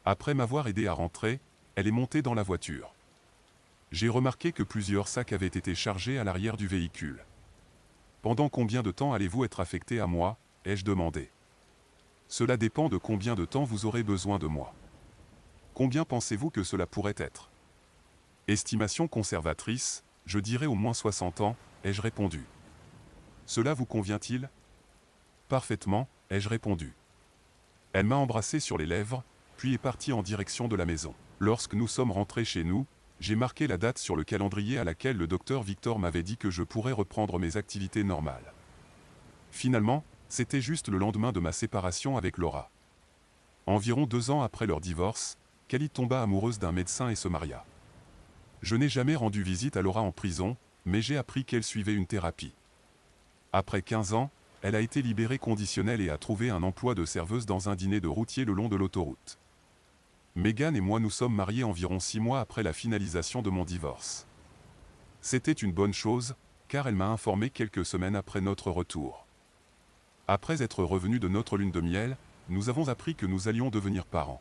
Après m'avoir aidé à rentrer, elle est montée dans la voiture. J'ai remarqué que plusieurs sacs avaient été chargés à l'arrière du véhicule. Pendant combien de temps allez-vous être affecté à moi ? Ai-je demandé. Cela dépend de combien de temps vous aurez besoin de moi. Combien pensez-vous que cela pourrait être ? Estimation conservatrice, je dirais au moins 60 ans, ai-je répondu. Cela vous convient-il ? Parfaitement, ai-je répondu. Elle m'a embrassé sur les lèvres, puis est partie en direction de la maison. Lorsque nous sommes rentrés chez nous, j'ai marqué la date sur le calendrier à laquelle le docteur Victor m'avait dit que je pourrais reprendre mes activités normales. Finalement, c'était juste le lendemain de ma séparation avec Laura. Environ 2 ans après leur divorce, Kelly tomba amoureuse d'un médecin et se maria. Je n'ai jamais rendu visite à Laura en prison, mais j'ai appris qu'elle suivait une thérapie. Après 15 ans, elle a été libérée conditionnelle et a trouvé un emploi de serveuse dans un dîner de routier le long de l'autoroute. Megan et moi nous sommes mariés environ 6 mois après la finalisation de mon divorce. C'était une bonne chose, car elle m'a informé quelques semaines après notre retour. Après être revenus de notre lune de miel, nous avons appris que nous allions devenir parents.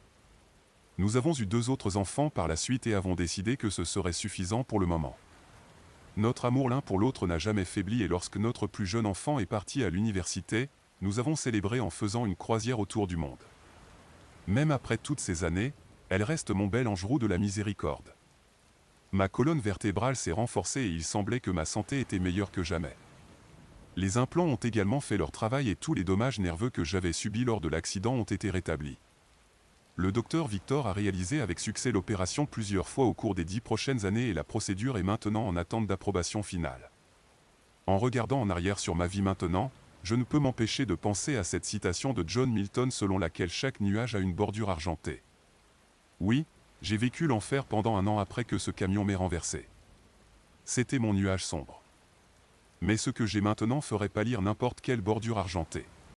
Nous avons eu 2 autres enfants par la suite et avons décidé que ce serait suffisant pour le moment. Notre amour l'un pour l'autre n'a jamais faibli et lorsque notre plus jeune enfant est parti à l'université, nous avons célébré en faisant une croisière autour du monde. Même après toutes ces années, elle reste mon bel ange roux de la miséricorde. Ma colonne vertébrale s'est renforcée et il semblait que ma santé était meilleure que jamais. Les implants ont également fait leur travail et tous les dommages nerveux que j'avais subis lors de l'accident ont été rétablis. Le docteur Victor a réalisé avec succès l'opération plusieurs fois au cours des 10 prochaines années et la procédure est maintenant en attente d'approbation finale. En regardant en arrière sur ma vie maintenant, je ne peux m'empêcher de penser à cette citation de John Milton selon laquelle chaque nuage a une bordure argentée. Oui, j'ai vécu l'enfer pendant 1 an après que ce camion m'ait renversé. C'était mon nuage sombre. Mais ce que j'ai maintenant ferait pâlir n'importe quelle bordure argentée.